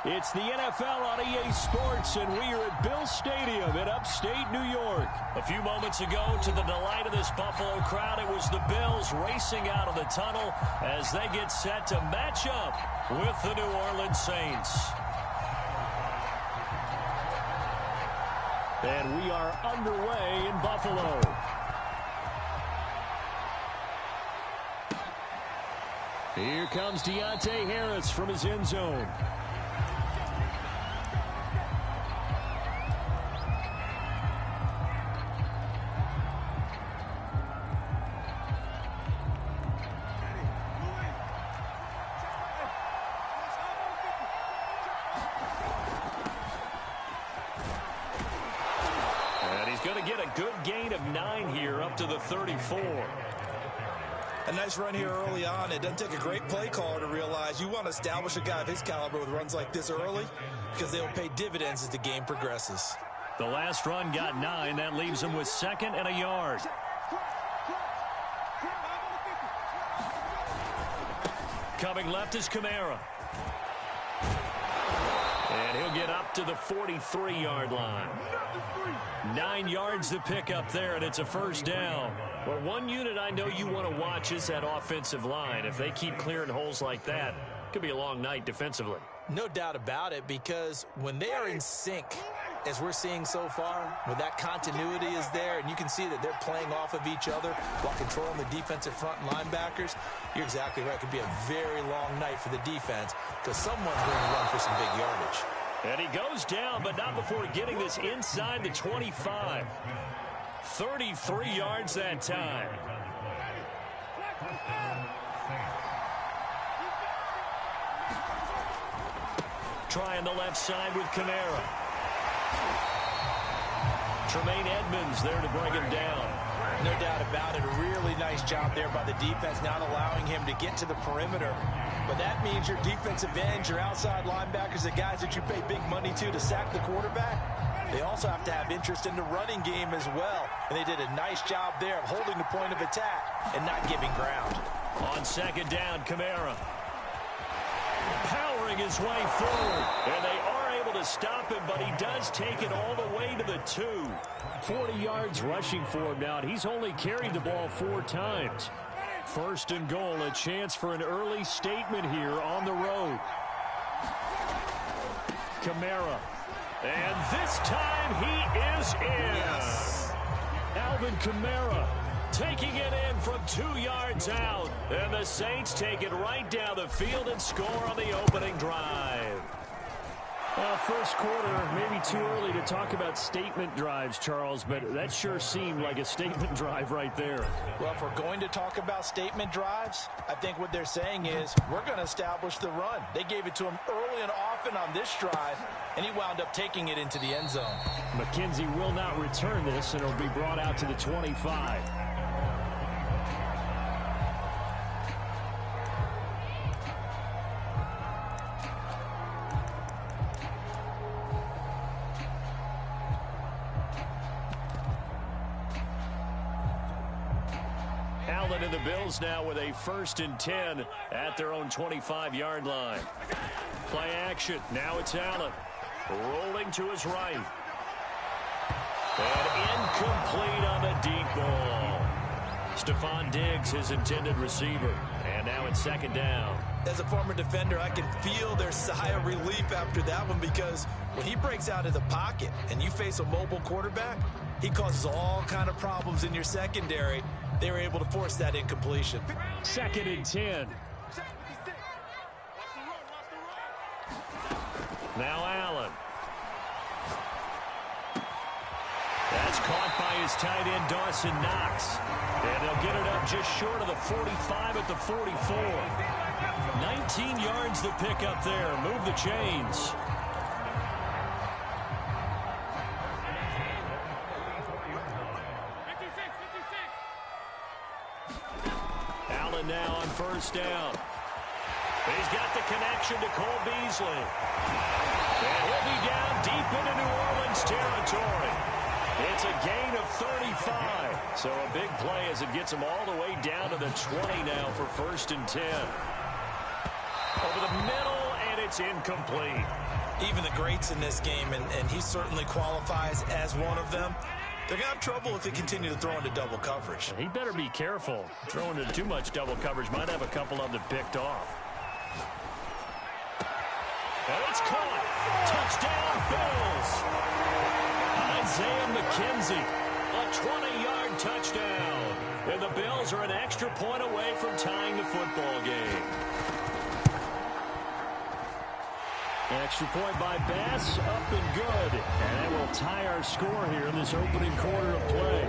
It's the NFL on EA Sports, and we are at Bill Stadium in upstate New York. A few moments ago, to the delight of this Buffalo crowd, it was the Bills racing out of the tunnel as they get set to match up with the New Orleans Saints. And we are underway in Buffalo. Here comes Deontay Harris from his end zone. And he's going to get a good gain of 9 here up to the 34. A nice run here early on. It doesn't take a great play caller to realize you want to establish a guy of his caliber with runs like this early because they'll pay dividends as the game progresses. The last run got 9. That leaves him with 2nd and a yard. Coming left is Kamara. And he'll get up to the 43-yard line. 9 yards to pick up there, and it's a first down. Well, one unit I know you want to watch is that offensive line. If they keep clearing holes like that, it could be a long night defensively. No doubt about it, because when they are in sync, as we're seeing so far, when that continuity is there, and you can see that they're playing off of each other while controlling the defensive front linebackers, you're exactly right. It could be a very long night for the defense because someone's going to run for some big yardage. And he goes down, but not before getting this inside the 25. 33 yards that time. Trying the left side with Kamara. Tremaine Edmonds there to bring him down. No doubt about it. A really nice job there by the defense, not allowing him to get to the perimeter. But that means your defensive ends, your outside linebackers, the guys that you pay big money to sack the quarterback, they also have to have interest in the running game as well. And they did a nice job there of holding the point of attack and not giving ground. On second down, Kamara powering his way forward. And they are able to stop him, but he does take it all the way to the 2. 40 yards rushing for him now, and he's only carried the ball 4 times. First and goal, a chance for an early statement here on the road. Kamara. And this time he is in. Yes. Alvin Kamara taking it in from 2 yards out. And the Saints take it right down the field and score on the opening drive. First quarter, maybe too early to talk about statement drives, Charles, but that sure seemed like a statement drive right there. Well, if we're going to talk about statement drives, I think what they're saying is we're going to establish the run. They gave it to him early and often on this drive, and he wound up taking it into the end zone. McKenzie will not return this, and it'll be brought out to the 25. Allen and the Bills now with a 1st and 10 at their own 25-yard line. Play action. Now it's Allen. Rolling to his right. And incomplete on the deep ball. Stephon Diggs, his intended receiver. And now it's 2nd down. As a former defender, I can feel their sigh of relief after that one because when he breaks out of the pocket and you face a mobile quarterback, he causes all kind of problems in your secondary. They were able to force that incompletion. 2nd and 10. Now Allen. That's caught by his tight end, Dawson Knox. And they'll get it up just short of the 45 at the 44. 19 yards to pick up there. Move the chains. Allen now on 1st down. He's got the connection to Cole Beasley. And he'll be down deep into New Orleans territory. It's a gain of 35. So a big play as it gets him all the way down to the 20 now for 1st and 10. Over the middle, and it's It's incomplete. Even the greats in this game, and he certainly qualifies as one of them, they're going to have trouble if they continue to throw into double coverage. He better be careful. Throwing into too much double coverage might have a couple of them picked off. And it's caught. Touchdown, Bills. Isaiah McKenzie, a 20-yard touchdown. And the Bills are an extra point away from tying the football game. Extra point by Bass, up and good. And that will tie our score here in this opening quarter of play.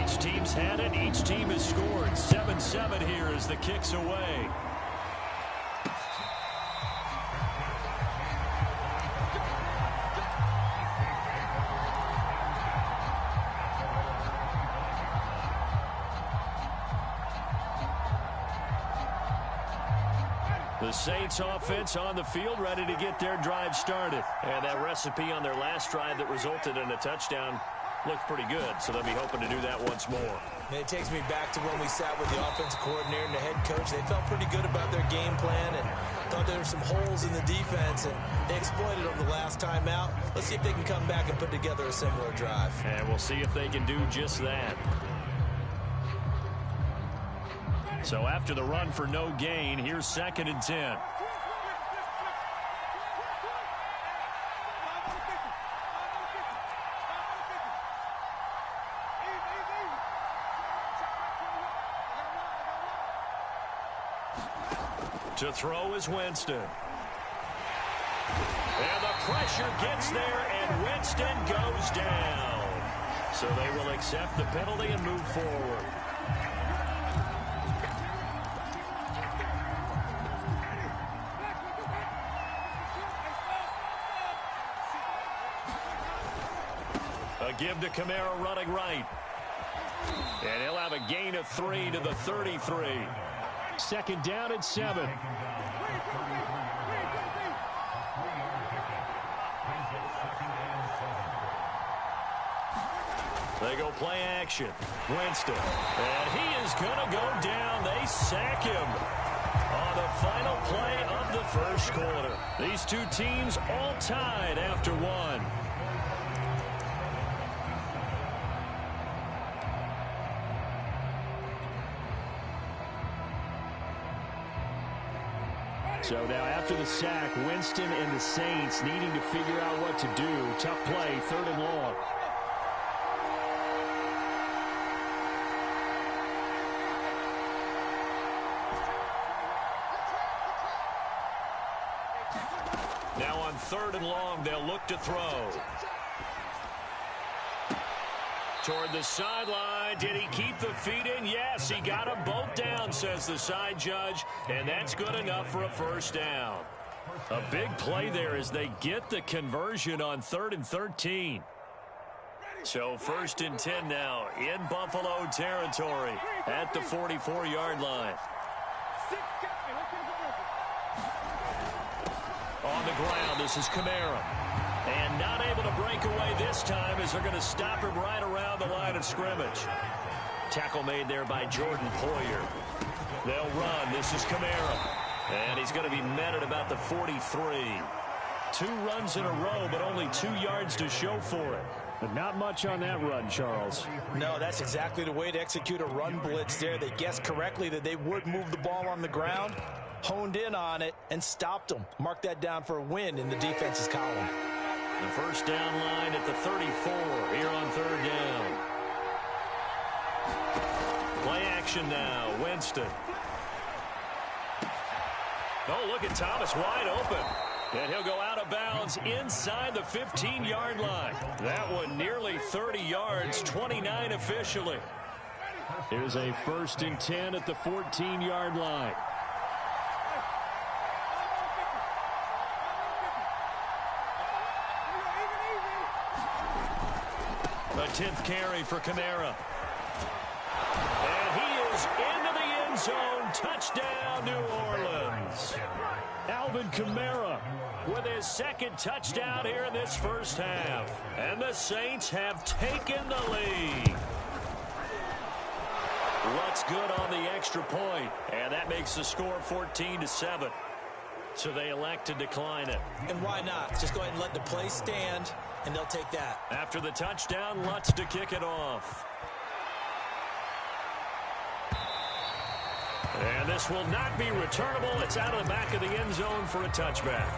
Each team's had it. Each team has scored. 7-7 here as the kick's away. The Saints offense on the field, ready to get their drive started. And that recipe on their last drive that resulted in a touchdown looked pretty good, so they'll be hoping to do that once more. It takes me back to when we sat with the offensive coordinator and the head coach. They felt pretty good about their game plan and thought there were some holes in the defense, and they exploited them the last time out. Let's see if they can come back and put together a similar drive. And we'll see if they can do just that. So after the run for no gain, here's 2nd and 10. To throw is Winston. And the pressure gets there, and Winston goes down. So they will accept the penalty and move forward. A give to Kamara running right. And he'll have a gain of 3 to the 33. 2nd down and 7. They go play action. Winston. And he is going to go down. They sack him on the final play of the first quarter. These two teams all tied after one. So now after the sack, Winston and the Saints needing to figure out what to do. Tough play, 3rd and long. Now on 3rd and long, they'll look to throw. Toward the sideline. Did he keep the feet in? Yes, he got them both down, says the side judge. And that's good enough for a 1st down. A big play there as they get the conversion on 3rd and 13. So 1st and 10 now in Buffalo territory at the 44-yard line. On the ground, this is Kamara. And not able to break away this time as they're going to stop him right around the line of scrimmage. Tackle made there by Jordan Poyer. They'll run. This is Kamara. And he's going to be met at about the 43. 2 runs in a row, but only 2 yards to show for it. But not much on that run, Charles. No, that's exactly the way to execute a run blitz there. They guessed correctly that they would move the ball on the ground, honed in on it, and stopped them. Mark that down for a win in the defense's column. The 1st down line at the 34 here on 3rd down. Play action now. Winston. Oh, look at Thomas wide open. And he'll go out of bounds inside the 15-yard line. That one nearly 30 yards, 29 officially. Here's a 1st and 10 at the 14-yard line. A 10th carry for Kamara. And he is into the end zone. Touchdown, New Orleans. Alvin Kamara with his 2nd touchdown here in this 1st half. And the Saints have taken the lead. Luck's good on the extra point, and that makes the score 14-7. So they elect to decline it. And why not? Just go ahead and let the play stand, and they'll take that. After the touchdown, Lutz to kick it off. And this will not be returnable. It's out of the back of the end zone for a touchback.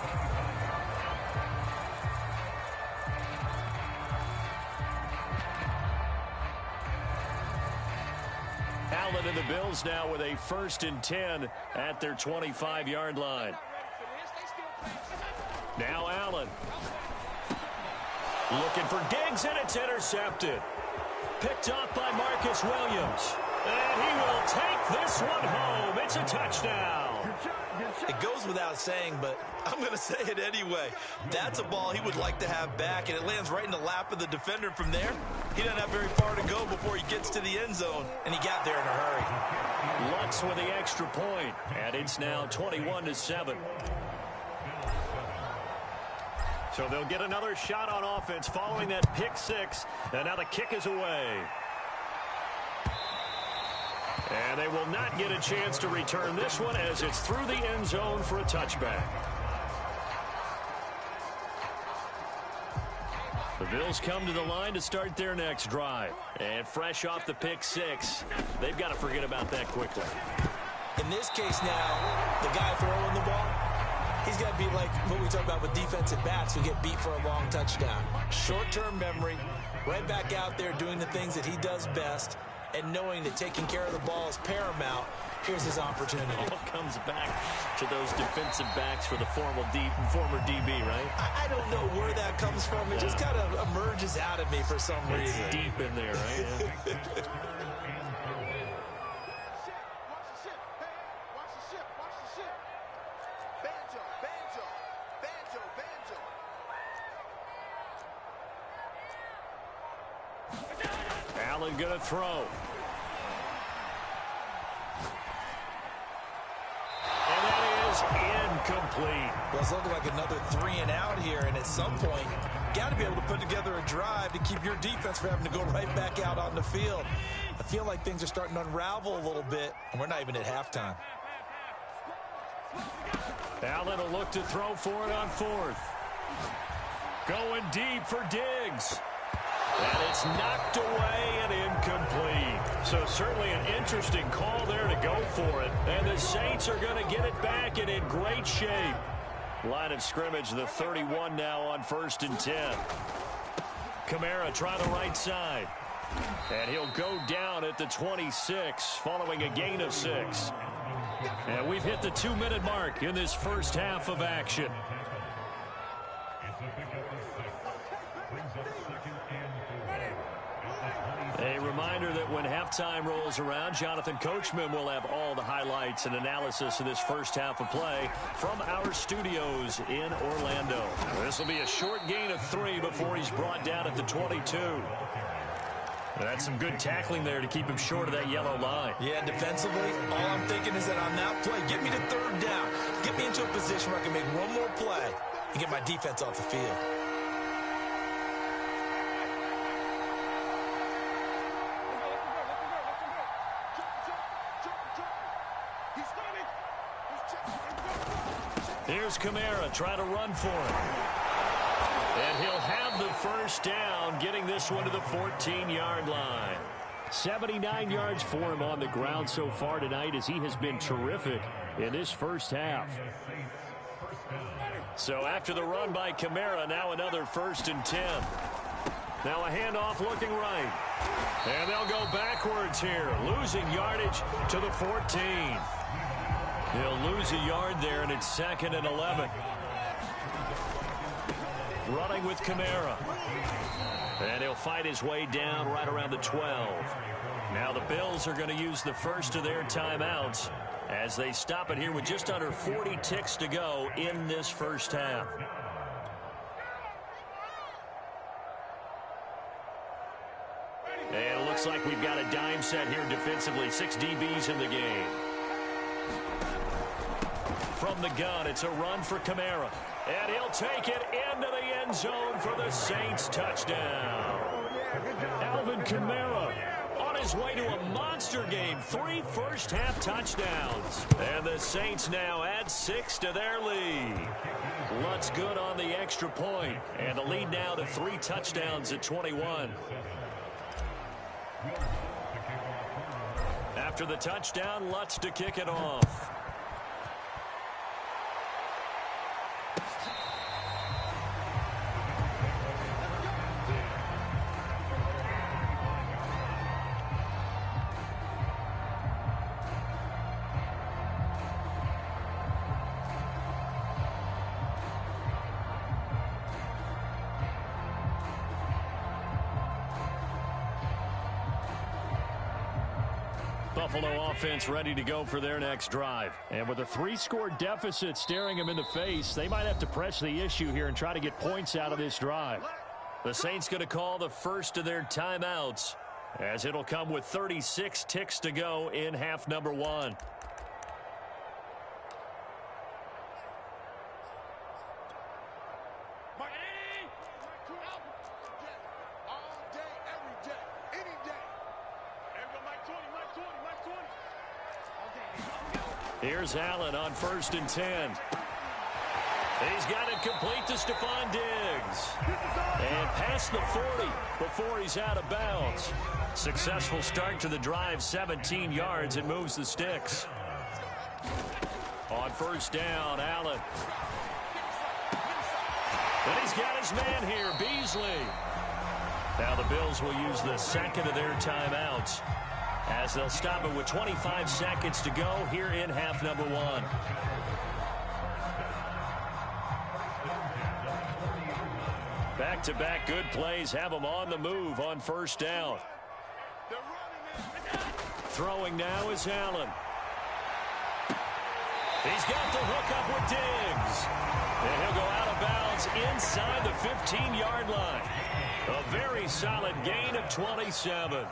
Allen and the Bills now with a 1st and 10 at their 25-yard line. Now Allen. Looking for Diggs, and it's intercepted. Picked up by Marcus Williams. And he will take this one home. It's a touchdown. It goes without saying, but I'm going to say it anyway. That's a ball he would like to have back, and it lands right in the lap of the defender from there. He doesn't have very far to go before he gets to the end zone, and he got there in a hurry. Lutz with the extra point, and it's now 21-7. So they'll get another shot on offense following that pick six, and now the kick is away. And they will not get a chance to return this one as it's through the end zone for a touchback. The Bills come to the line to start their next drive. And fresh off the pick six, they've got to forget about that quickly. In this case now, the guy throwing the ball, he's got to be like what we talk about with defensive backs who get beat for a long touchdown. Short-term memory, right back out there doing the things that he does best, and knowing that taking care of the ball is paramount. Here's his opportunity. All comes back to those defensive backs for the former DB, right? I don't know where that comes from. It just kind of emerges out of me for some reason. It's deep in there, right? Allen gonna throw. And that is incomplete. Well, it's looking like another 3 and out here, and at some point, got to be able to put together a drive to keep your defense from having to go right back out on the field. I feel like things are starting to unravel a little bit, and we're not even at halftime. Allen will look to throw for it on 4th. Going deep for Diggs. And it's knocked away and incomplete. So certainly an interesting call there to go for it. And the Saints are going to get it back and in great shape. Line of scrimmage, the 31 now on 1st and 10. Kamara try the right side. And he'll go down at the 26 following a gain of 6. And we've hit the 2-minute mark in this first half of action. A reminder that when halftime rolls around, Jonathan Coachman will have all the highlights and analysis of this first half of play from our studios in Orlando. This will be a short gain of 3 before he's brought down at the 22. That's some good tackling there to keep him short of that yellow line. Yeah, defensively, all I'm thinking is that on that play, get me to 3rd down. Get me into a position where I can make one more play and get my defense off the field. Here's Kamara, try to run for it. And he'll have the first down, getting this one to the 14-yard line. 79 yards for him on the ground so far tonight as he has been terrific in this first half. So after the run by Kamara, now another 1st and 10. Now a handoff looking right. And they'll go backwards here, losing yardage to the 14. He'll lose a yard there, and it's 2nd and 11. Running with Kamara. And he'll fight his way down right around the 12. Now the Bills are going to use the first of their timeouts as they stop it here with just under 40 ticks to go in this first half. And it looks like we've got a dime set here defensively. 6 DBs in the game. From the gun, it's a run for Kamara. And he'll take it into the end zone for the Saints touchdown. Alvin Kamara on his way to a monster game. 3 first-half touchdowns. And the Saints now add 6 to their lead. Lutz good on the extra point. And the lead now to 3 touchdowns at 21. After the touchdown, Lutz to kick it off. Buffalo offense ready to go for their next drive. And with a 3-score deficit staring them in the face, they might have to press the issue here and try to get points out of this drive. The Saints going to call the first of their timeouts, as it'll come with 36 ticks to go in half number 1. Here's Allen on 1st and 10. He's got it complete to Stephon Diggs. And past the 40 before he's out of bounds. Successful start to the drive, 17 yards, and moves the sticks. On 1st down, Allen. And he's got his man here, Beasley. Now the Bills will use the second of their timeouts, as they'll stop it with 25 seconds to go here in half number 1. Back-to-back good plays have them on the move on 1st down. Throwing now is Allen. He's got the hook up with Diggs. And he'll go out of bounds inside the 15-yard line. A very solid gain of 27.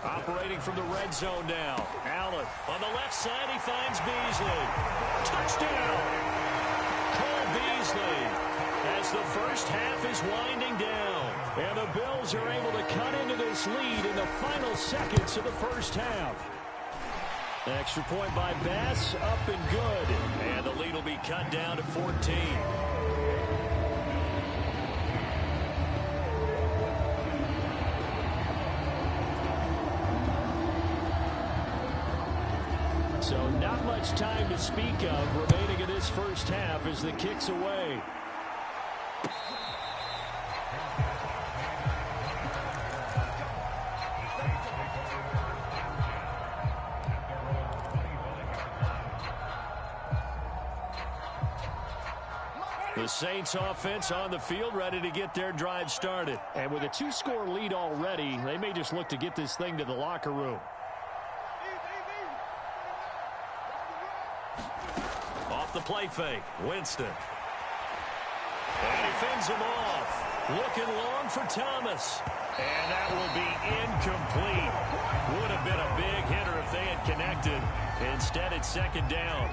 Operating from the red zone now. Allen on the left side, he finds Beasley. Touchdown! Cole Beasley, as the first half is winding down. And the Bills are able to cut into this lead in the final seconds of the first half. Extra point by Bass, up and good. And the lead will be cut down to 14. So not much time to speak of remaining in this first half as the kick's away. The Saints offense on the field ready to get their drive started. And with a 2-score lead already, they may just look to get this thing to the locker room. The play fake, Winston. And he fends him off. Looking long for Thomas. And that will be incomplete. Would have been a big hitter if they had connected. Instead, it's 2nd down.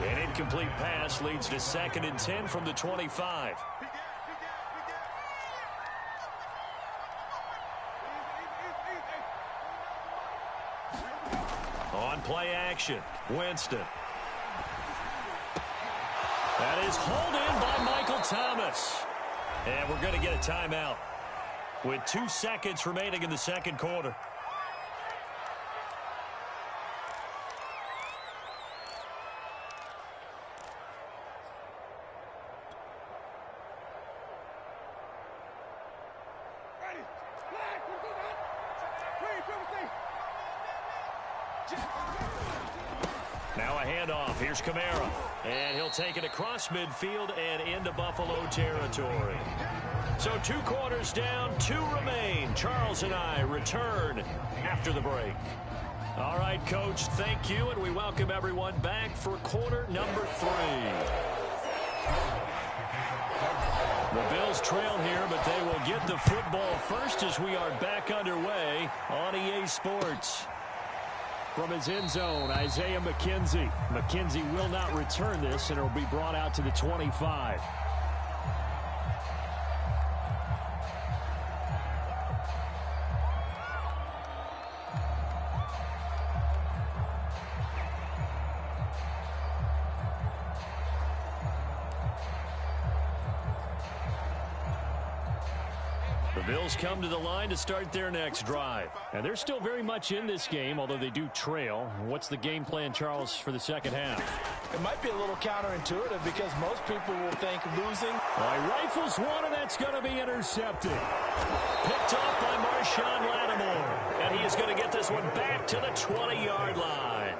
An incomplete pass leads to 2nd and 10 from the 25. On play action, Winston. That is hauled in by Michael Thomas. And we're going to get a timeout with 2 seconds remaining in the second quarter. Now a handoff. Here's Kamara. And he'll take it across midfield and into Buffalo territory. So 2 quarters down, 2 remain. Charles and I return after the break. All right, Coach, thank you, and we welcome everyone back for quarter number 3. The Bills trail here, but they will get the football first as we are back underway on EA Sports. From his end zone, Isaiah McKenzie. McKenzie will not return this, and it will be brought out to the 25. The Bills come to the line to start their next drive. And they're still very much in this game, although they do trail. What's the game plan, Charles, for the second half? It might be a little counterintuitive because most people will think losing. He rifles one, and that's going to be intercepted. Picked off by Marshawn Lattimore. And he is going to get this one back to the 20-yard line.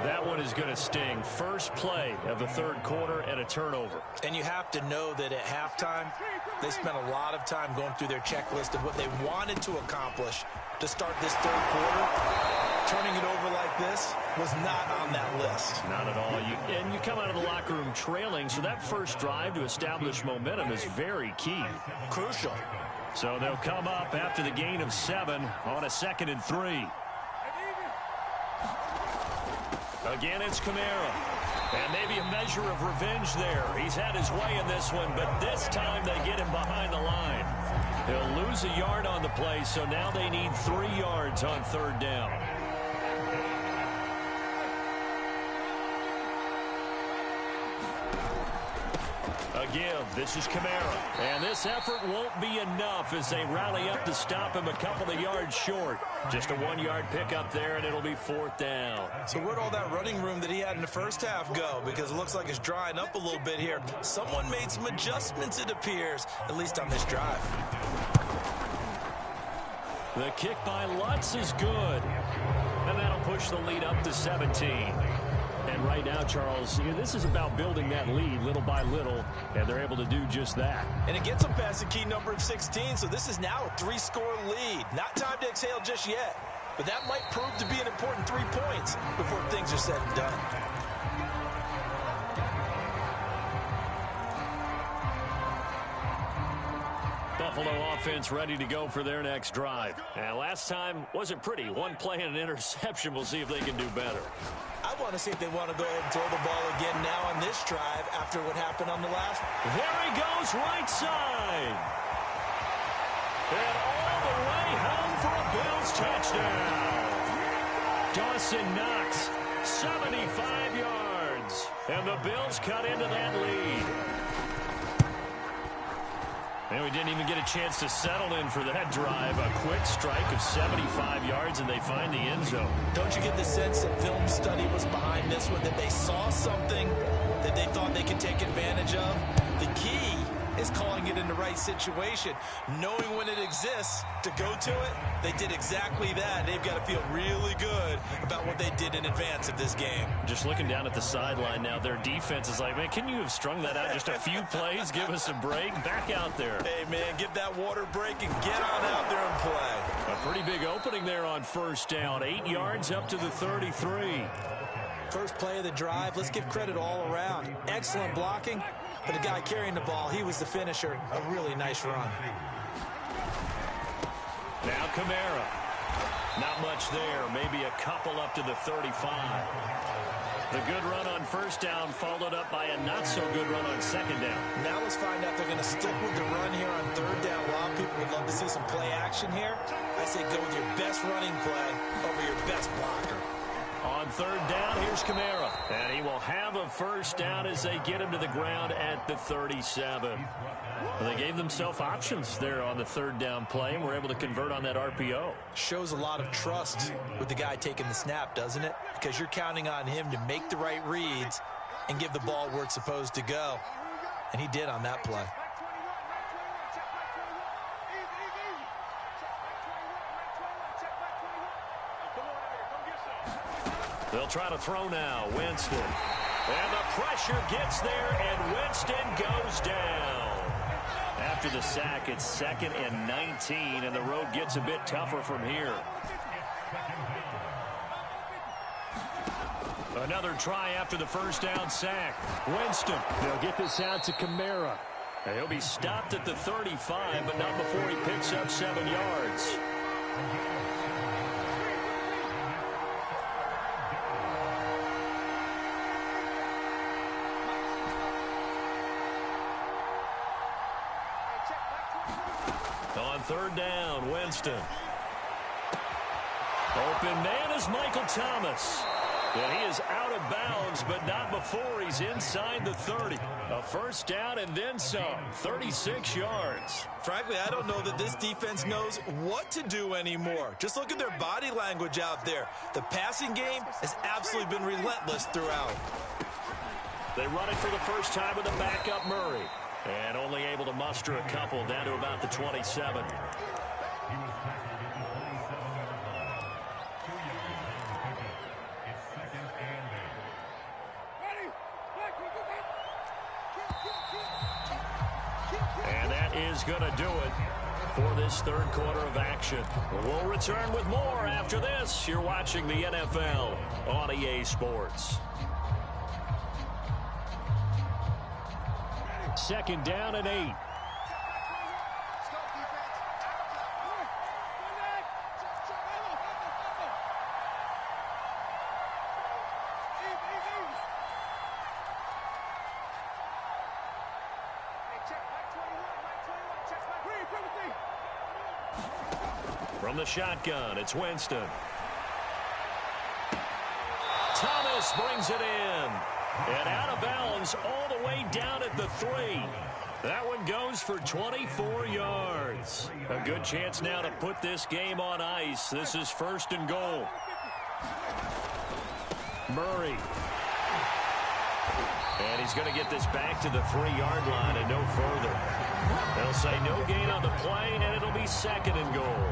That one is going to sting. First play of the third quarter and a turnover. And you have to know that at halftime, they spent a lot of time going through their checklist of what they wanted to accomplish to start this third quarter. Turning it over like this was not on that list. Not at all. And you come out of the locker room trailing, so that first drive to establish momentum is very key. Crucial. So they'll come up after the gain of 7 on a 2nd and 3. Again, it's Kamara. And maybe a measure of revenge there. He's had his way in this one, but this time they get him behind the line. He'll lose a yard on the play, so now they need 3 yards on third down. A give. This is Kamara. And this effort won't be enough as they rally up to stop him a couple of yards short. Just a 1-yard pickup there, and it'll be 4th down. So where'd all that running room that he had in the first half go? Because it looks like it's drying up a little bit here. Someone made some adjustments, it appears, at least on this drive. The kick by Lutz is good. And that'll push the lead up to 17. And right now, Charles, this is about building that lead little by little, and they're able to do just that. And it gets them past the key number of 16, so this is now a 3-score lead. Not time to exhale just yet, but that might prove to be an important 3 points before things are said and done. Buffalo offense ready to go for their next drive. And last time wasn't pretty. One play and an interception. We'll see if they can do better. I want to see if they want to go ahead and throw the ball again now on this drive after what happened on the last. There he goes, right side. And all the way home for a Bills touchdown. Dawson Knox, 75 yards. And the Bills cut into that lead. And we didn't even get a chance to settle in for that drive. A quick strike of 75 yards, and they find the end zone. Don't you get the sense that film study was behind this one, that they saw something that they thought they could take advantage of? The key is calling it in the right situation, knowing when it exists to go to it. They did exactly that. They've got to feel really good about what they did in advance of this game. Just looking down at the sideline now, their defense is like, man, can you have strung that out just a few plays? Give us a break. Back out there. Hey, man, give that water break and get on out there and play. A pretty big opening there on first down. 8 yards up to the 33. First play of the drive. Let's give credit all around. Excellent blocking. But the guy carrying the ball, he was the finisher. A really nice run. Now Kamara. Not much there. Maybe a couple up to the 35. The good run on first down followed up by a not-so-good run on second down. Now let's find out they're going to stick with the run here on third down. A lot of people would love to see some play action here. I say go with your best running play over your best blocker. On third down, here's Kamara. And he will have a first down as they get him to the ground at the 37. Well, they gave themselves options there on the third down play and were able to convert on that RPO. Shows a lot of trust with the guy taking the snap, doesn't it? Because you're counting on him to make the right reads and give the ball where it's supposed to go. And he did on that play. They'll try to throw now. Winston. And the pressure gets there, and Winston goes down. After the sack, it's 2nd and 19, and the road gets a bit tougher from here. Another try after the first down sack. Winston. They'll get this out to Kamara. And he'll be stopped at the 35, but not before he picks up 7 yards. On third down, Winston. Open man is Michael Thomas. And he is out of bounds, but not before he's inside the 30. A first down and then some, 36 yards. Frankly, I don't know that this defense knows what to do anymore. Just look at their body language out there. The passing game has absolutely been relentless throughout. They run it for the first time with a backup Murray. And only able to muster a couple down to about the 27. And that is going to do it for this third quarter of action. We'll return with more after this. You're watching the NFL on EA Sports. Second down and 8. From the shotgun, it's Winston. Thomas brings it in. And out of bounds all the way down at the 3. That one goes for 24 yards. A good chance now to put this game on ice. This is first and goal. Murray. And he's going to get this back to the 3-yard line and no further. They'll say no gain on the play, and it'll be second and goal.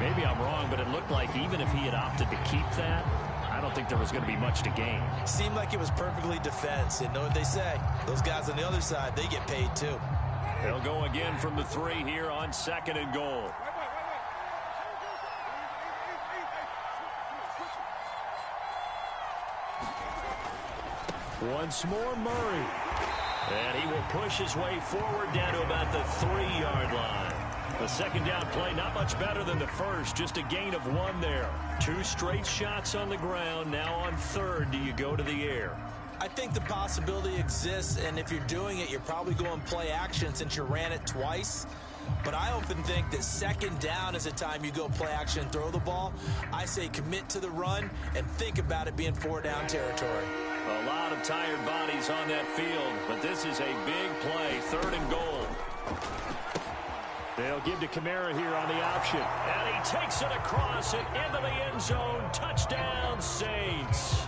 Maybe I'm wrong, but it looked like even if he had opted to keep that, I don't think there was going to be much to gain. Seemed like it was perfectly defense. And know what they say? Those guys on the other side, they get paid too. They'll go again from the 3 here on second and goal. Once more, Murray. And he will push his way forward down to about the 3-yard line. The second down play, not much better than the first, just a gain of 1 there. 2 straight shots on the ground. Now on third, do you go to the air? I think the possibility exists, and if you're doing it, you're probably going play action since you ran it twice. But I often think that second down is the time you go play action and throw the ball. I say commit to the run and think about it being 4-down territory. A lot of tired bodies on that field, but this is a big play, third and goal. They'll give to Kamara here on the option. And he takes it across and into the end zone. Touchdown, Saints.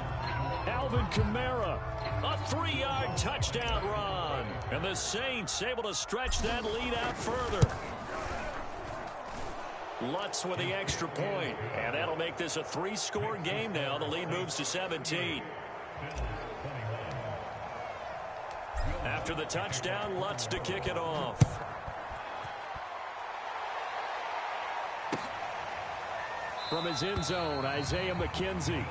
Alvin Kamara, a 3-yard touchdown run. And the Saints able to stretch that lead out further. Lutz with the extra point. And that'll make this a 3-score game now. The lead moves to 17. After the touchdown, Lutz to kick it off. From his end zone, Isaiah McKenzie.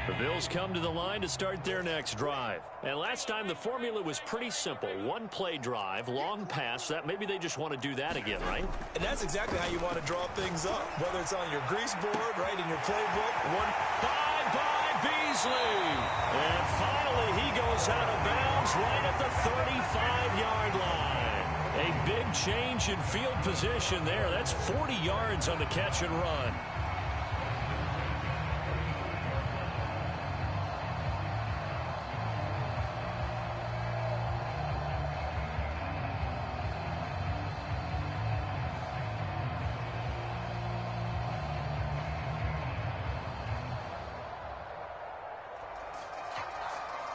The Bills come to the line to start their next drive. And last time the formula was pretty simple. 1-play drive, long pass. That maybe they just want to do that again, right? And that's exactly how you want to draw things up. Whether it's on your grease board, right in your playbook. By Beasley. And finally he goes out of bounds right at the 35-yard line. A big change in field position there. That's 40 yards on the catch and run.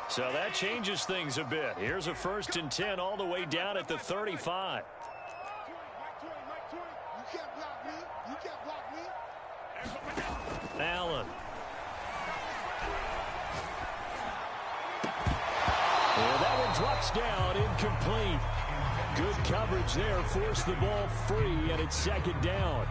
So that changes things a bit. Here's a 1st and 10 all the way down at the 35. Allen. And that one drops down, incomplete. Good coverage there, forced the ball free, and it's second down.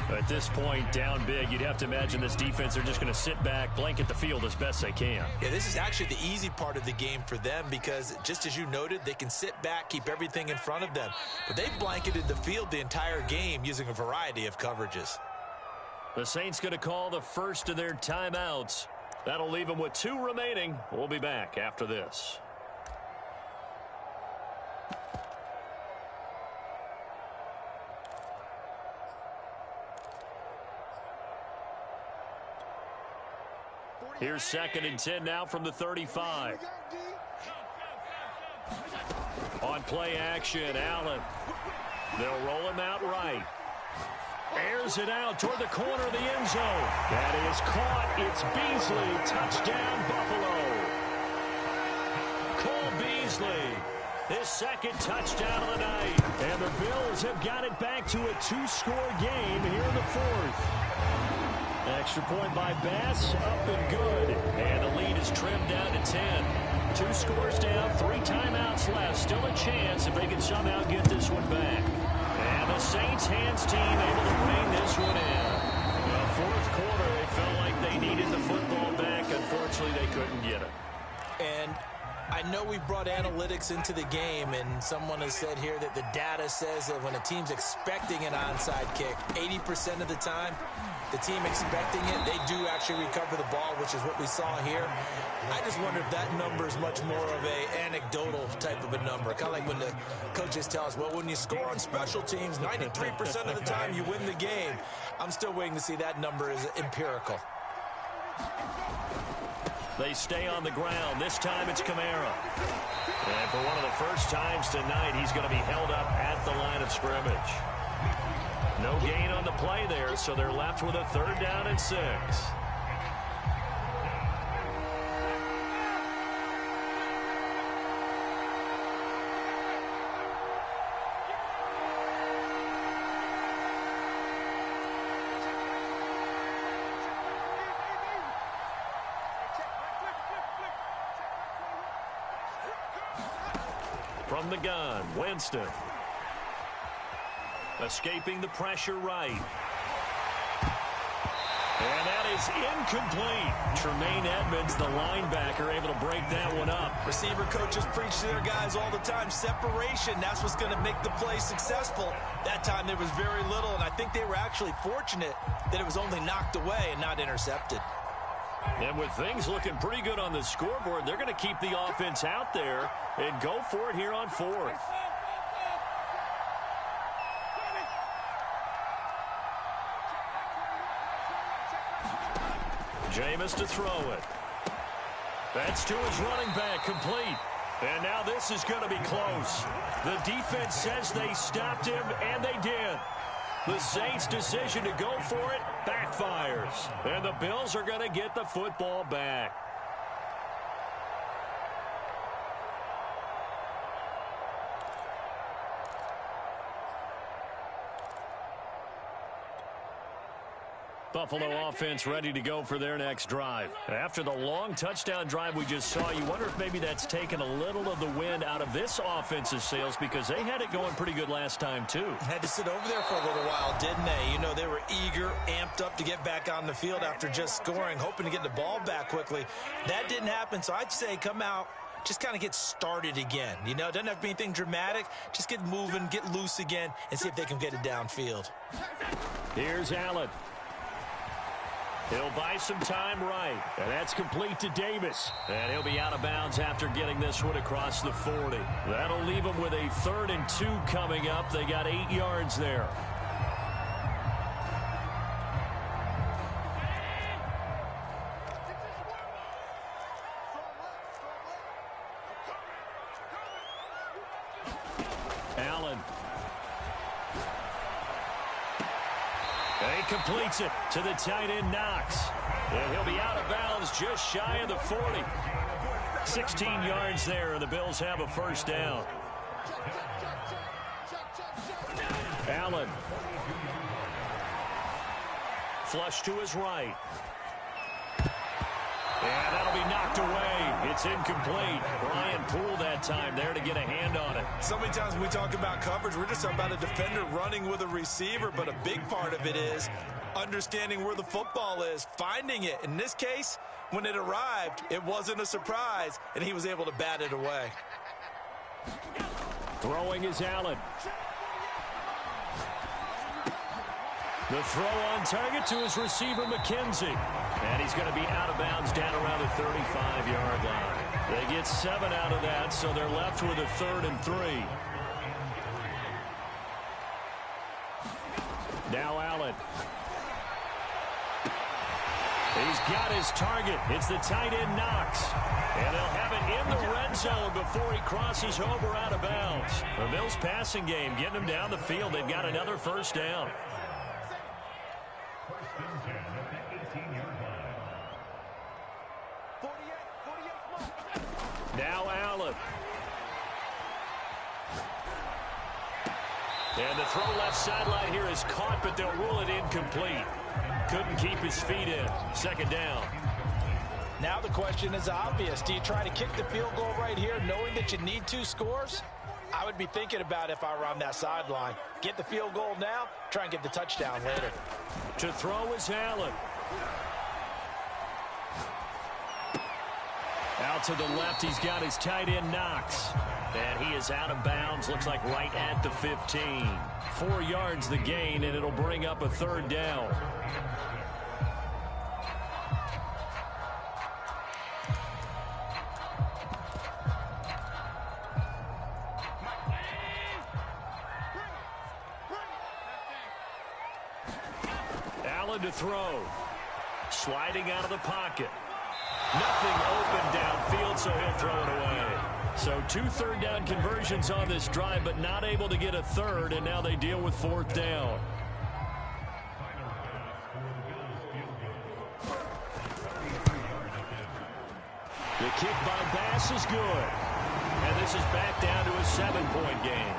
At this point, down big, you'd have to imagine this defense, they're just going to sit back, blanket the field as best they can. Yeah, this is actually the easy part of the game for them because, just as you noted, they can sit back, keep everything in front of them. But they've blanketed the field the entire game using a variety of coverages. The Saints going to call the first of their timeouts. That'll leave him with 2 remaining. We'll be back after this. Here's 2nd and 10 now from the 35. On play action, Allen. They'll roll him out right. Airs it out toward the corner of the end zone. That is caught. It's Beasley. Touchdown, Buffalo. Cole Beasley, his 2nd touchdown of the night. And the Bills have got it back to a 2-score game here in the 4th. Extra point by Bass, up and good. And the lead is trimmed down to 10. 2 scores down, 3 timeouts left. Still a chance if they can somehow get this one back. And the Saints hands team able to rein this one in. The 4th quarter, they felt like they needed the football back. Unfortunately, they couldn't get it. And I know we brought analytics into the game, and someone has said here that the data says that when a team's expecting an onside kick, 80% of the time, the team expecting it, they do actually recover the ball, which is what we saw here. I just wonder if that number is much more of a anecdotal type of a number. Kind of like when the coaches tell us, well, when you score on special teams, 93% of the time you win the game. I'm still waiting to see that number is empirical. They stay on the ground. This time it's Kamara. And for one of the first times tonight, he's going to be held up at the line of scrimmage. No gain on the play there, so they're left with a 3rd down and 6. From the gun, Winston. Escaping the pressure right. And that is incomplete. Tremaine Edmonds, the linebacker, able to break that one up. Receiver coaches preach to their guys all the time. Separation, that's what's going to make the play successful. That time there was very little, and I think they were actually fortunate that it was only knocked away and not intercepted. And with things looking pretty good on the scoreboard, they're going to keep the offense out there and go for it here on 4th. Jameis to throw it. That's to his running back, complete. And now this is going to be close. The defense says they stopped him, and they did. The Saints' decision to go for it backfires. And the Bills are going to get the football back. Buffalo offense ready to go for their next drive. After the long touchdown drive we just saw, you wonder if maybe that's taken a little of the wind out of this offense's sails, because they had it going pretty good last time too. Had to sit over there for a little while, didn't they? You know, they were eager, amped up to get back on the field after just scoring, hoping to get the ball back quickly. That didn't happen, so I'd say come out, just kind of get started again. You know, it doesn't have to be anything dramatic. Just get moving, get loose again, and see if they can get it downfield. Here's Allen. He'll buy some time right. And that's complete to Davis. And he'll be out of bounds after getting this one across the 40. That'll leave him with a 3rd and 2 coming up. They got 8 yards there. Allen. And he completes it to the tight end, Knox. And he'll be out of bounds just shy of the 40. 16 yards there, and the Bills have a 1st down. Allen. Flush to his right. And that'll be knocked away. It's incomplete. Brian Poole that time there to get a hand on it. So many times when we talk about coverage, we're just talking about a defender running with a receiver, but a big part of it is understanding where the football is, finding it. In this case, when it arrived, it wasn't a surprise, and he was able to bat it away. Throwing is Allen. The throw on target to his receiver, McKenzie. And he's going to be out of bounds down around the 35-yard line. They get 7 out of that, so they're left with a 3rd and 3. Now Allen. He's got his target. It's the tight end Knox. And they'll have it in the red zone before he crosses over out of bounds. The Bills passing game getting them down the field. They've got another first down. Now Allen. And the throw left sideline here is caught, but they'll rule it incomplete. Couldn't keep his feet in. 2nd down. Now the question is obvious. Do you try to kick the field goal right here knowing that you need 2 scores? I would be thinking about if I were on that sideline. Get the field goal now, try and get the touchdown later. To throw is Allen. Out to the left, he's got his tight end Knox. And he is out of bounds, looks like right at the 15. 4 yards the gain, and it'll bring up a 3rd down. Allen to throw. Sliding out of the pocket. Nothing open downfield, so he'll throw it away. So 2 3rd down conversions on this drive, but not able to get a 3rd, and now they deal with 4th down. The kick by Bass is good. And this is back down to a 7-point game.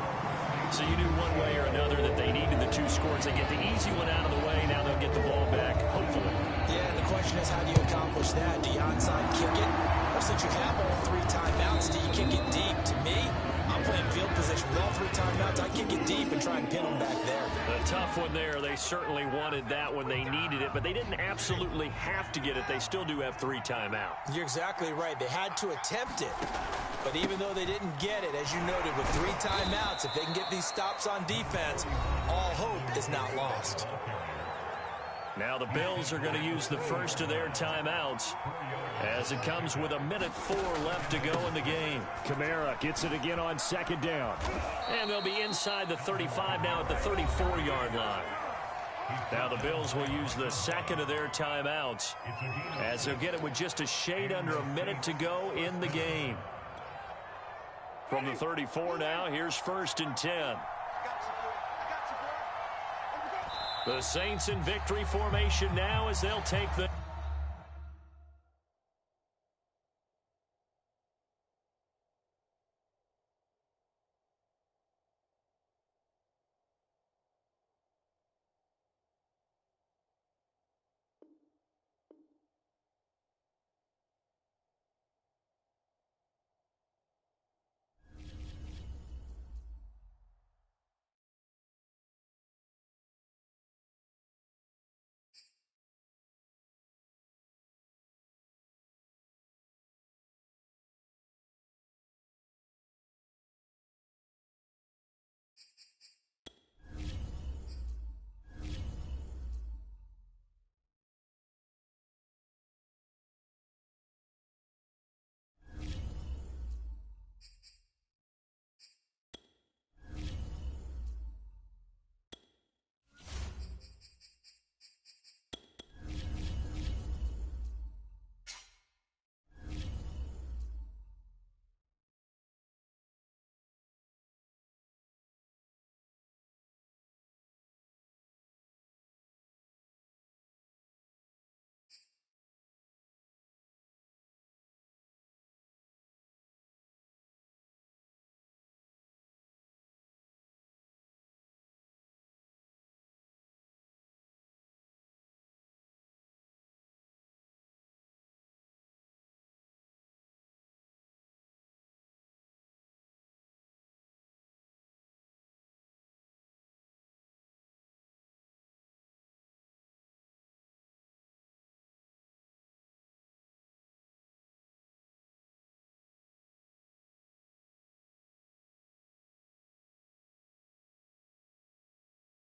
So you knew one way or another that they needed the 2 scores. They get the easy one out of the way. Now they'll get the ball back, hopefully. Yeah, and the question is, how do you accomplish that? Do you onside kick it? Or since you have all 3 timeouts, do you kick it deep? To me, I'm playing field position with all 3 timeouts. I kick it deep and try and pin them back there. A tough one there. They certainly wanted that when they needed it, but they didn't absolutely have to get it. They still do have 3 timeouts. You're exactly right. They had to attempt it. But even though they didn't get it, as you noted, with 3 timeouts, if they can get these stops on defense, all hope is not lost. Now the Bills are going to use the first of their timeouts as it comes with 1:04 left to go in the game. Kamara gets it again on 2nd down. And they'll be inside the 35 now at the 34-yard line. Now the Bills will use the 2nd of their timeouts as they'll get it with just a shade under 1 minute to go in the game. From the 34 now, here's 1st and 10. The Saints in victory formation now as they'll take the...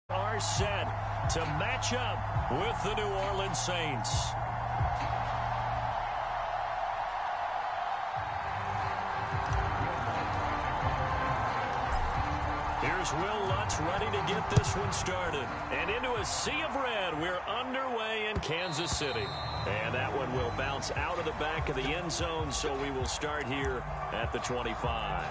Are set to match up with the New Orleans Saints. Here's Will Lutz ready to get this one started. And into a sea of red, we're underway in Kansas City. And that one will bounce out of the back of the end zone, so we will start here at the 25.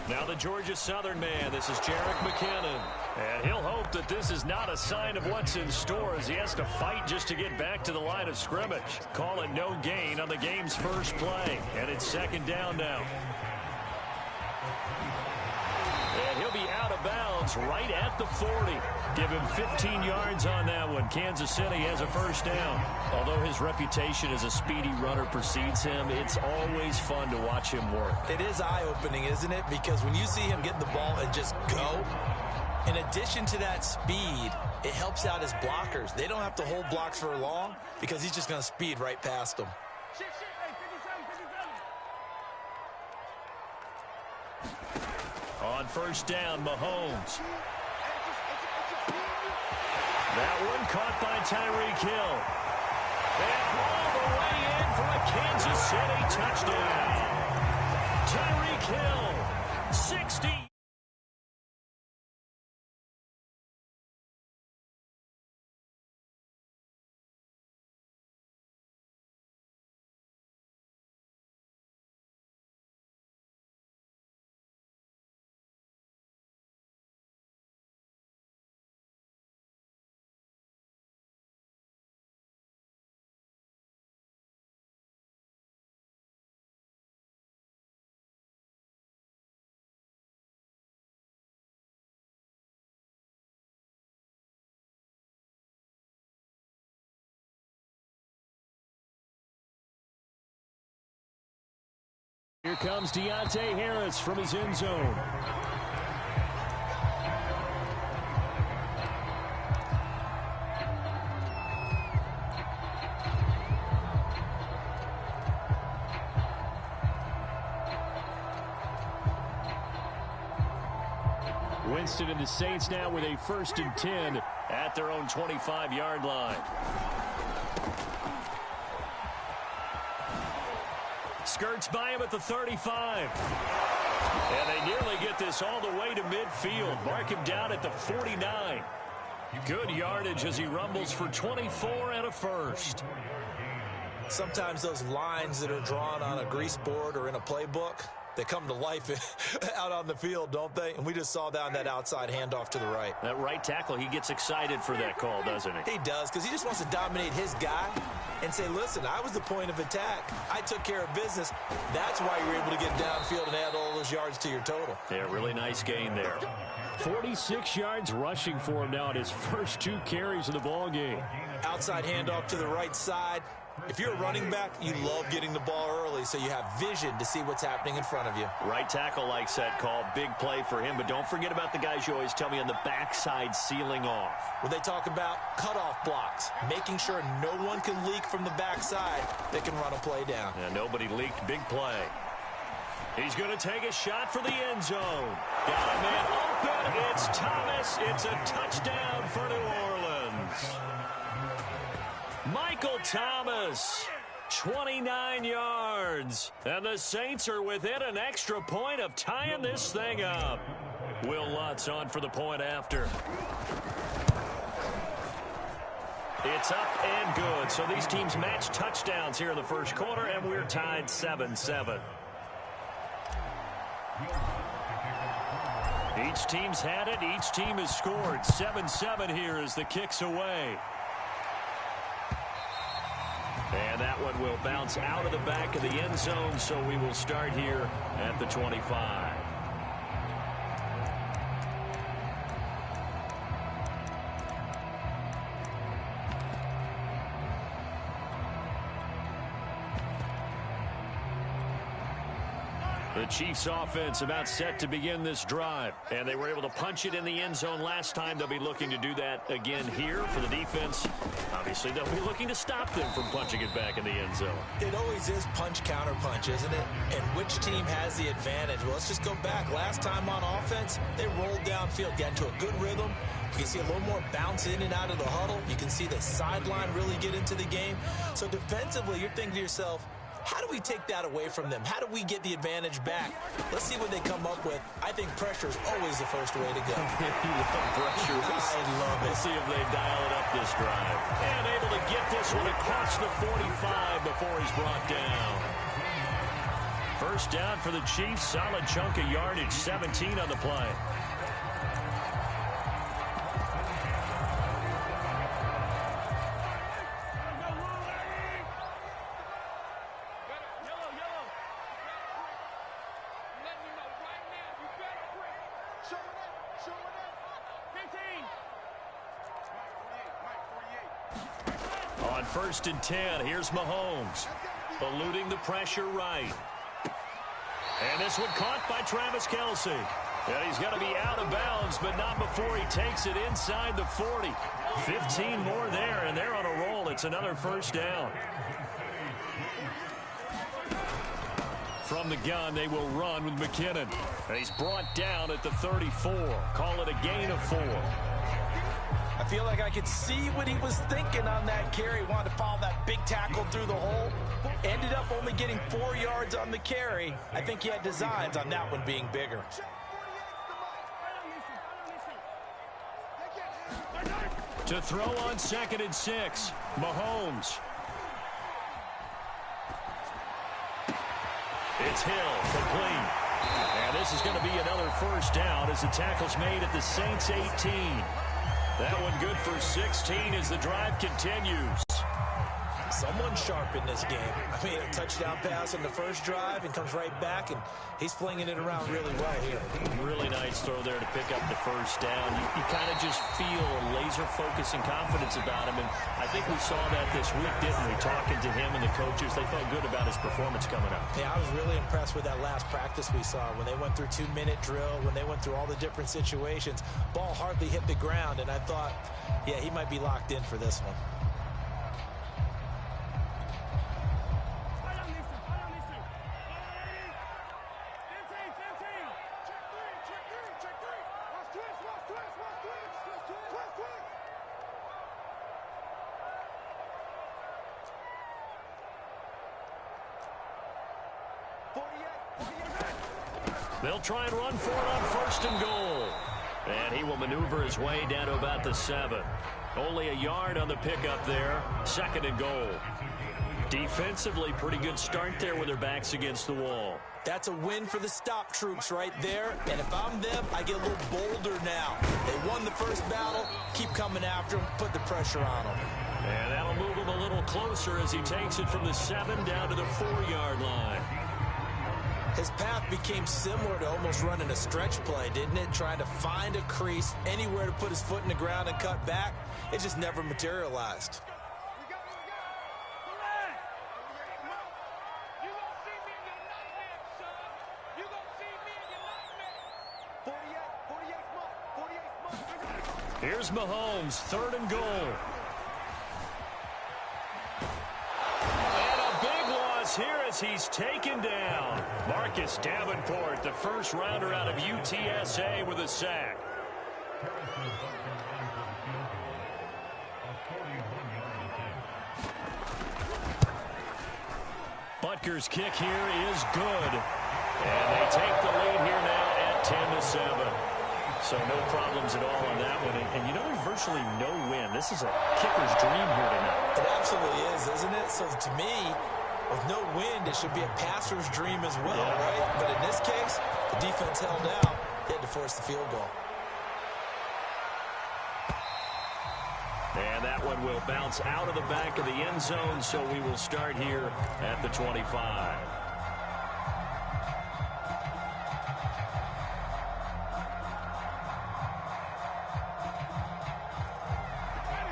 Now the Georgia Southern man, this is Jerick McKinnon. And he'll hope that this is not a sign of what's in store as he has to fight just to get back to the line of scrimmage. Call it no gain on the game's first play. And it's second down now. And he'll be out of bounds right at the 40. Give him 15 yards on that one. Kansas City has a first down. Although his reputation as a speedy runner precedes him, it's always fun to watch him work. It is eye-opening, isn't it? Because when you see him get the ball and just go, in addition to that speed, it helps out his blockers. They don't have to hold blocks for long because he's just going to speed right past them. On first down, Mahomes. That one caught by Tyreek Hill. And all the way in for a Kansas City touchdown. Tyreek Hill, 60. Here comes Deontay Harris from his end zone. Winston and the Saints now with a 1st and 10 at their own 25-yard line. Skirts by him at the 35. And they nearly get this all the way to midfield. Mark him down at the 49. Good yardage as he rumbles for 24 and a first. Sometimes those lines that are drawn on a grease board or in a playbook, they come to life out on the field, don't they? And we just saw down that outside handoff to the right. That right tackle, he gets excited for that call, doesn't he? He does, because he just wants to dominate his guy and say, listen, I was the point of attack. I took care of business. That's why you're able to get downfield and add all those yards to your total. Yeah, really nice gain there. 46 yards rushing for him now at his first 2 carries of the ball game. Outside handoff to the right side. If you're a running back, you love getting the ball early so you have vision to see what's happening in front of you. Right tackle likes that call. Big play for him. But don't forget about the guys you always tell me on the backside sealing off. When they talk about cutoff blocks, making sure no one can leak from the backside, they can run a play down. Yeah, nobody leaked. Big play. He's going to take a shot for the end zone. Got a man open. It's Thomas. It's a touchdown for New Orleans. Michael Thomas, 29 yards. And the Saints are within an extra point of tying this thing up. Will Lutz on for the point after. It's up and good. So these teams match touchdowns here in the first quarter, and we're tied 7-7. Each team's had it. Each team has scored. 7-7 here as the kick's away. And that one will bounce out of the back of the end zone, so we will start here at the 25. The Chiefs offense about set to begin this drive. And they were able to punch it in the end zone last time. They'll be looking to do that again here for the defense. Obviously, they'll be looking to stop them from punching it back in the end zone. It always is punch-counter punch, isn't it? And which team has the advantage? Well, let's just go back. Last time on offense, they rolled downfield, got into a good rhythm. You can see a little more bounce in and out of the huddle. You can see the sideline really get into the game. So defensively, you're thinking to yourself, how do we take that away from them? How do we get the advantage back? Let's see what they come up with. I think pressure is always the first way to go. You love pressure. I love it. We'll see if they dial it up this drive. And able to get this one across the 45 before he's brought down. First down for the Chiefs. Solid chunk of yardage. 17 on the play. On 1st and 10, here's Mahomes. Eluding the pressure right. And this one caught by Travis Kelce. And he's going to be out of bounds, but not before he takes it inside the 40. 15 more there, and they're on a roll. It's another first down. From the gun, they will run with McKinnon. And he's brought down at the 34. Call it a gain of 4. I feel like I could see what he was thinking on that carry. Wanted to follow that big tackle through the hole. Ended up only getting 4 yards on the carry. I think he had designs on that one being bigger. To throw on 2nd and 6, Mahomes. It's Hill, complete. And this is going to be another first down as the tackle's made at the Saints 18. That one good for 16 as the drive continues. Someone sharp in this game. I mean, a touchdown pass in the first drive and comes right back, and he's flinging it around really well here. Really nice throw there to pick up the first down. You kind of just feel laser focus and confidence about him, and I think we saw that this week, didn't we? Talking to him and the coaches, they felt good about his performance coming up. Yeah, I was really impressed with that last practice we saw when they went through 2-minute drill, when they went through all the different situations. Ball hardly hit the ground, and I thought, yeah, he might be locked in for this one. They'll try and run for it on 1st and goal. And he will maneuver his way down to about the 7. Only a yard on the pickup there. 2nd and goal. Defensively, pretty good start there with their backs against the wall. That's a win for the stop troops right there. And if I'm them, I get a little bolder now. They won the first battle. Keep coming after them. Put the pressure on them. And that'll move him a little closer as he takes it from the 7 down to the 4-yard line. His path became similar to almost running a stretch play, didn't it? Trying to find a crease, anywhere to put his foot in the ground and cut back. It just never materialized. Here's Mahomes, 3rd and goal. Here as he's taken down. Marcus Davenport, the first rounder out of UTSA with a sack. Butker's kick here is good. And they take the lead here now at 10-7. So no problems at all on that one. And you know, there's virtually no win. This is a kicker's dream here tonight. It absolutely is, isn't it? So to me, with no wind, it should be a passer's dream as well, right? But in this case, the defense held out. They had to force the field goal. And that one will bounce out of the back of the end zone, so we will start here at the 25.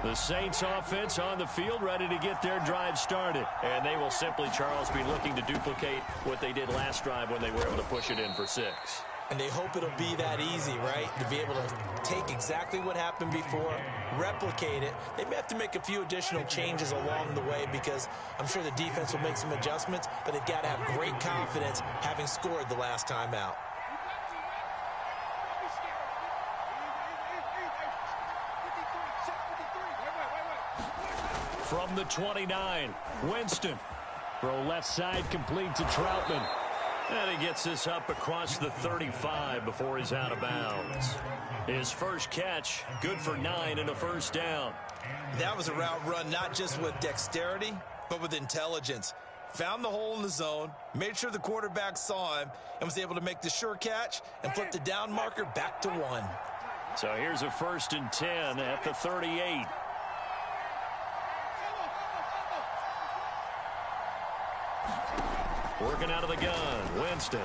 The Saints offense on the field, ready to get their drive started. And they will simply, Charles, be looking to duplicate what they did last drive when they were able to push it in for 6. And they hope it'll be that easy, right? To be able to take exactly what happened before, replicate it. They may have to make a few additional changes along the way because I'm sure the defense will make some adjustments, but they've got to have great confidence having scored the last time out. From the 29, Winston. Throw left side complete to Troutman. And he gets this up across the 35 before he's out of bounds. His first catch, good for 9 and a first down. That was a route run not just with dexterity, but with intelligence. Found the hole in the zone, made sure the quarterback saw him, and was able to make the sure catch and flip the down marker back to 1. So here's a 1st and 10 at the 38. Working out of the gun, Winston.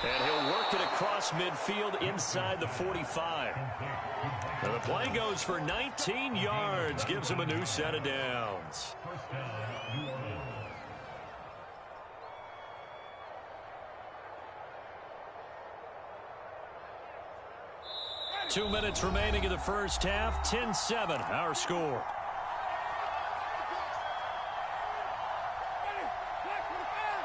And he'll work it across midfield inside the 45. Now the play goes for 19 yards, gives him a new set of downs. Two minutes remaining in the first half, 10-7, our score.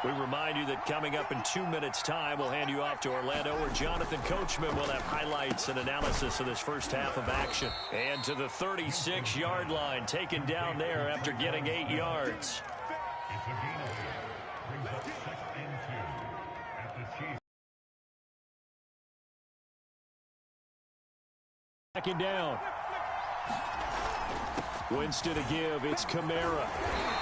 We remind you that coming up in 2 minutes' time, we'll hand you off to Orlando, where Jonathan Coachman will have highlights and analysis of this first half of action. And to the 36-yard line, taken down there after getting 8 yards. Second down. Winston to give. It's Kamara.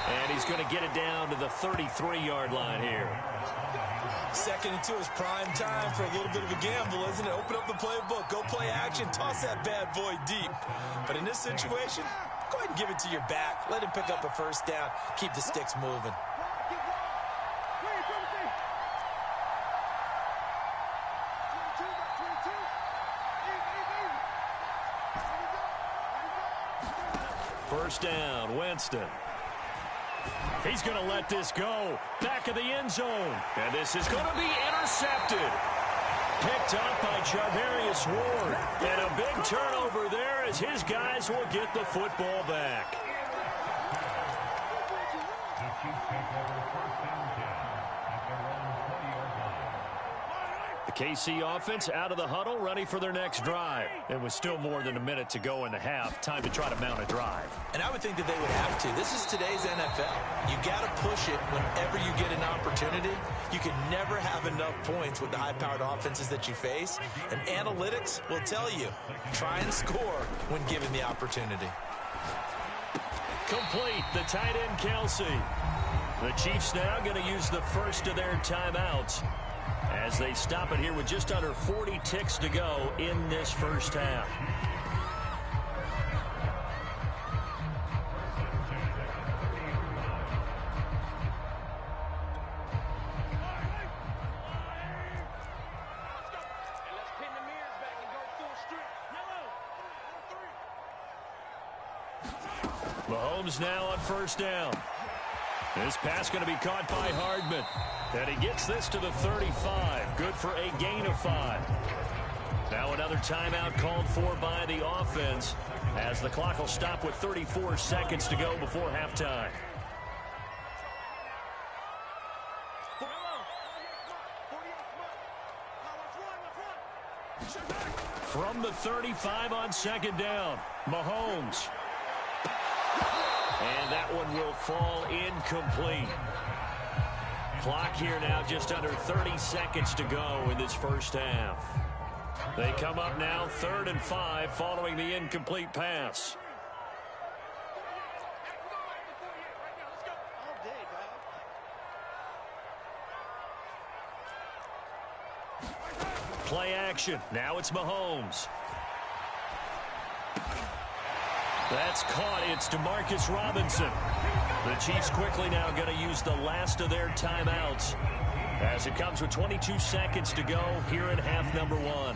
And he's going to get it down to the 33-yard line here. Second into his prime time for a little bit of a gamble, isn't it? Open up the playbook, go play action, toss that bad boy deep. But in this situation, go ahead and give it to your back. Let him pick up a first down. Keep the sticks moving. First down, Winston. He's going to let this go. Back of the end zone. And this is going to be intercepted. Picked up by Charvarius Ward. And a big turnover there as his guys will get the football back. The KC offense out of the huddle, ready for their next drive. And with still more than a minute to go in the half, time to try to mount a drive. And I would think that they would have to. This is today's NFL. You got to push it whenever you get an opportunity. You can never have enough points with the high-powered offenses that you face. And analytics will tell you, try and score when given the opportunity. Complete, the tight end Kelsey. The Chiefs now going to use the first of their timeouts as they stop it here with just under 40 ticks to go in this first half. Mahomes now on first down. This pass going to be caught by Hardman. And he gets this to the 35. Good for a gain of 5. Now another timeout called for by the offense as the clock will stop with 34 seconds to go before halftime. From the 35 on second down, Mahomes. And that one will fall incomplete. Clock here now just under 30 seconds to go in this first half. They come up now 3rd and 5 following the incomplete pass. Play action. Now it's Mahomes. That's caught. It's DeMarcus Robinson. The Chiefs quickly now going to use the last of their timeouts as it comes with 22 seconds to go here in half number 1.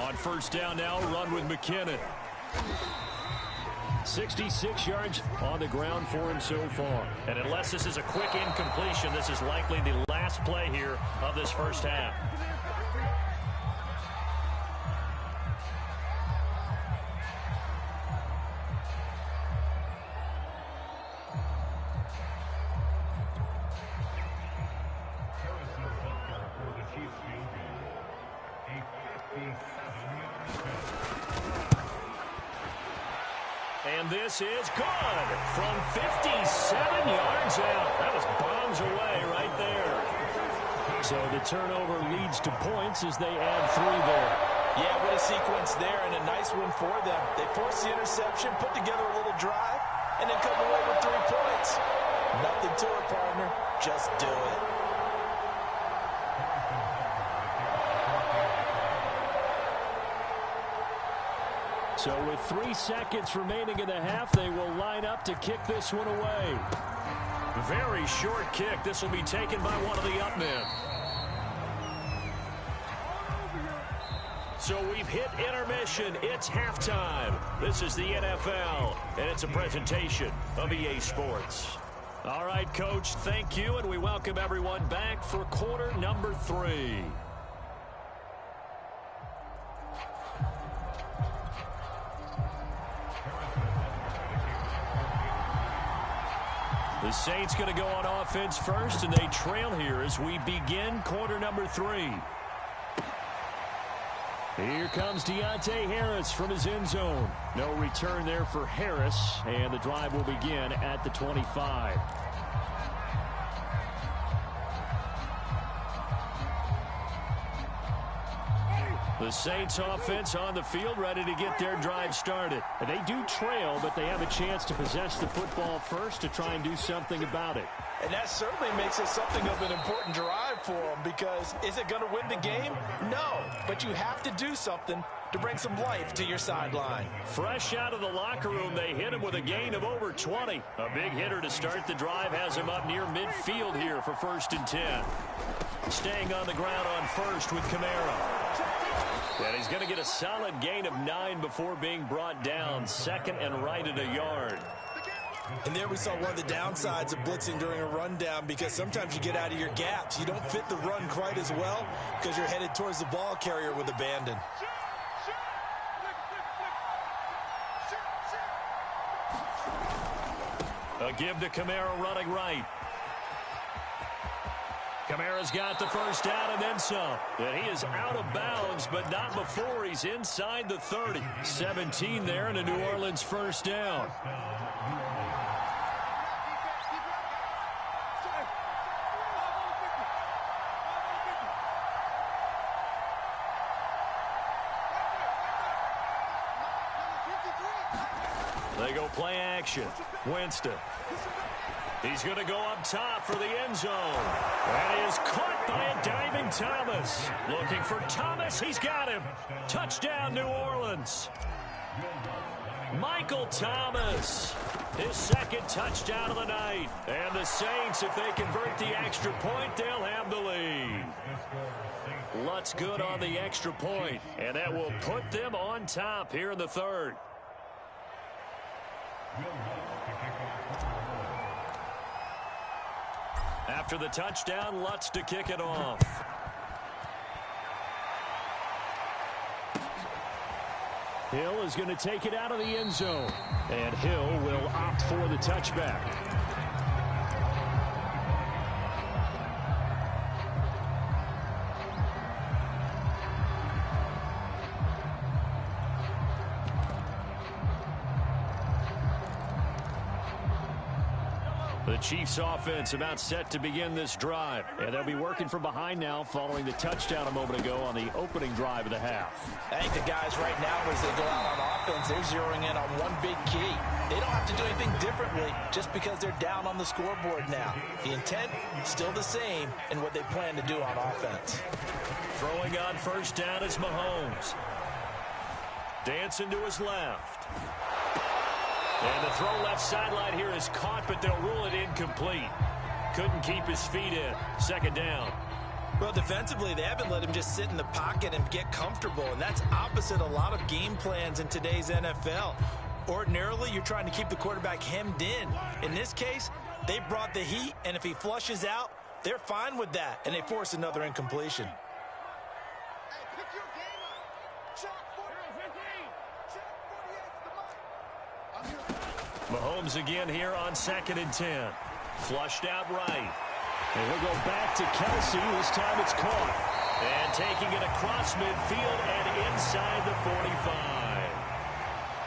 On first down now, run with McKinnon. 66 yards on the ground for him so far. And unless this is a quick incompletion, this is likely the last play here of this first half. And this is good from 57 yards out. That was bombs away right there. So the turnover leads to points as they add 3 there. Yeah, what a sequence there, and a nice one for them. They force the interception, put together a little drive, and then come away with 3 points. Nothing to it, partner. Just do it. So with 3 seconds remaining in the half, they will line up to kick this one away. Very short kick. This will be taken by one of the up men. So we've hit intermission. It's halftime. This is the NFL, and it's a presentation of EA Sports. All right, Coach, thank you, and we welcome everyone back for quarter number 3. The Saints going to go on offense first, and they trail here as we begin quarter number 3. Here comes Deontay Harris from his end zone. No return there for Harris, and the drive will begin at the 25. The Saints offense on the field, ready to get their drive started. They do trail, but they have a chance to possess the football first to try and do something about it. And that certainly makes it something of an important drive for them, because is it going to win the game? No, but you have to do something to bring some life to your sideline. Fresh out of the locker room, they hit him with a gain of over 20. A big hitter to start the drive has him up near midfield here for 1st and 10. Staying on the ground on first with Kamara. And he's going to get a solid gain of 9 before being brought down. 2nd and right at a yard. And there we saw one of the downsides of blitzing during a rundown, because sometimes you get out of your gaps. You don't fit the run quite as well because you're headed towards the ball carrier with abandon. A give to Kamara running right. Kamara's got the first down and then some. And he is out of bounds, but not before he's inside the 30. 17 there and a New Orleans first down. They go play action. Winston. He's going to go up top for the end zone. And he is caught by a diving Thomas. Looking for Thomas. He's got him. Touchdown, New Orleans. Michael Thomas. His 2nd touchdown of the night. And the Saints, if they convert the extra point, they'll have the lead. Lutz good on the extra point. And that will put them on top here in the 3rd. After the touchdown, Lutz to kick it off. Hill is going to take it out of the end zone. And Hill will opt for the touchback. The Chiefs offense about set to begin this drive. And they'll be working from behind now following the touchdown a moment ago on the opening drive of the half. I think the guys right now, as they go out on offense, they're zeroing in on one big key. They don't have to do anything differently just because they're down on the scoreboard now. The intent still the same in what they plan to do on offense. Throwing on first down is Mahomes. Dancing to his left. And the throw left sideline here is caught, but they'll rule it incomplete. Couldn't keep his feet in. 2nd down. Well, defensively, they haven't let him just sit in the pocket and get comfortable, and that's opposite a lot of game plans in today's NFL. Ordinarily, you're trying to keep the quarterback hemmed in. In this case, they brought the heat, and if he flushes out, they're fine with that, and they force another incompletion. Mahomes again here on 2nd and 10. Flushed out right. And we'll go back to Kelsey. This time it's caught. And taking it across midfield and inside the 45.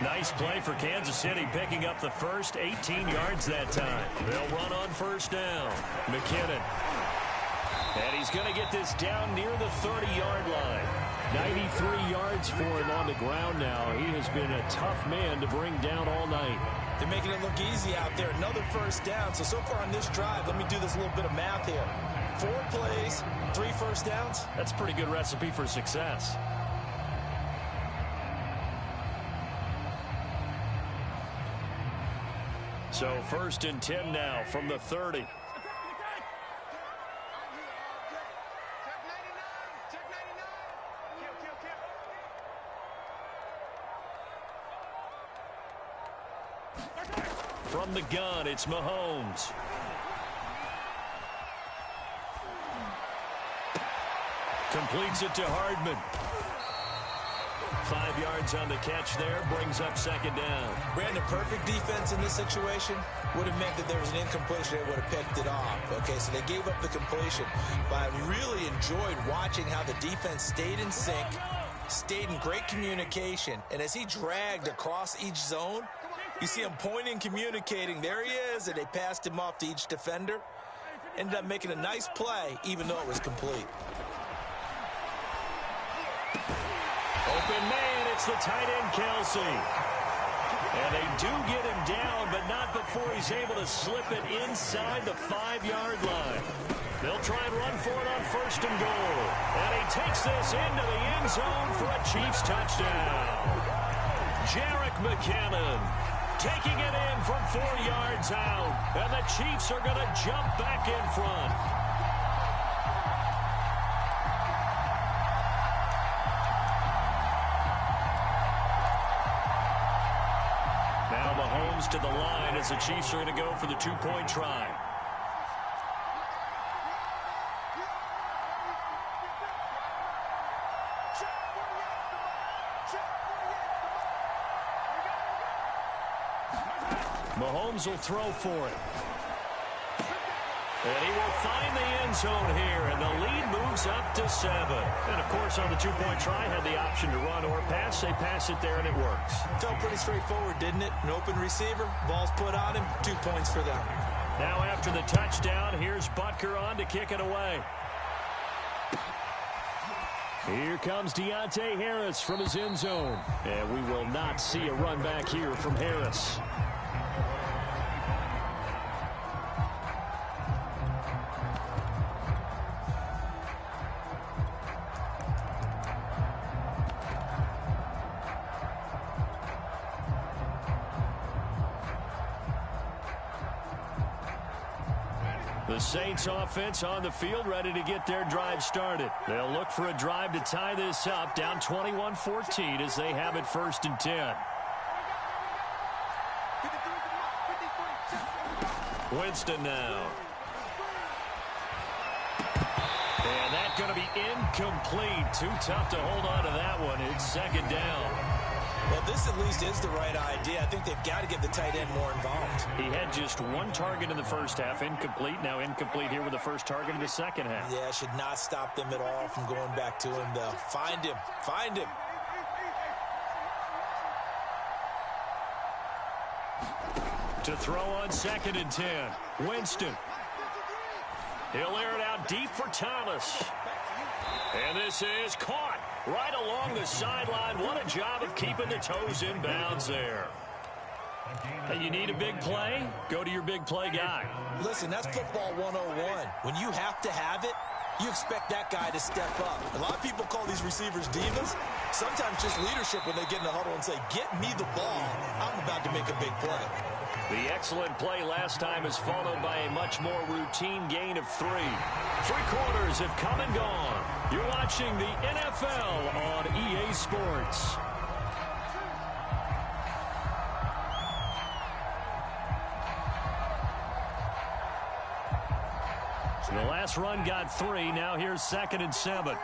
Nice play for Kansas City, picking up the first 18 yards that time. They'll run on first down. McKinnon. And he's going to get this down near the 30-yard line. 93 yards for him on the ground now. He has been a tough man to bring down all night. They're making it look easy out there. Another first down. So far on this drive, let me do this little bit of math here. 4 plays, 3 first downs. That's a pretty good recipe for success. So 1st and 10 now from the 30. From the gun, it's Mahomes. Completes it to Hardman. 5 yards on the catch there, brings up 2nd down. Brandon, perfect defense in this situation would have meant that there was an incompletion. They would have picked it off. Okay, so they gave up the completion. But I really enjoyed watching how the defense stayed in sync, stayed in great communication, and as he dragged across each zone, you see him pointing, communicating. There he is, and they passed him off to each defender. Ended up making a nice play, even though it was complete. Open man, it's the tight end, Kelsey. And they do get him down, but not before he's able to slip it inside the 5-yard line. They'll try and run for it on 1st and goal. And he takes this into the end zone for a Chiefs touchdown. Jerick McKinnon taking it in from 4 yards out. And the Chiefs are going to jump back in front. Now Mahomes to the line as the Chiefs are going to go for the 2-point try. Mahomes will throw for it. And he will find the end zone here, and the lead moves up to 7. And, of course, on the 2-point try, had the option to run or pass. They pass it there, and it works. Felt pretty straightforward, didn't it? An open receiver, ball's put on him, 2 points for them. Now after the touchdown, here's Butker on to kick it away. Here comes Deontay Harris from his end zone. And we will not see a run back here from Harris. The Saints offense on the field, ready to get their drive started. They'll look for a drive to tie this up, down 21-14 as they have it 1st and 10. Winston now. And that's going to be incomplete. Too tough to hold on to that one. It's 2nd down. Well, this at least is the right idea. I think they've got to get the tight end more involved. He had just 1 target in the first half, incomplete. Now incomplete here with the first target in the second half. Yeah, should not stop them at all from going back to him, though. Find him. Find him. To throw on 2nd and 10. Winston. He'll air it out deep for Thomas. And this is caught right along the sideline. What a job of keeping the toes in bounds there. Hey, you need a big play? Go to your big play guy. Listen, that's football 101. When you have to have it, you expect that guy to step up. A lot of people call these receivers divas. Sometimes just leadership when they get in the huddle and say, get me the ball. I'm about to make a big play. The excellent play last time is followed by a much more routine gain of 3. 3 quarters have come and gone. You're watching the NFL on EA Sports. So the last run got 3. Now here's 2nd and 7.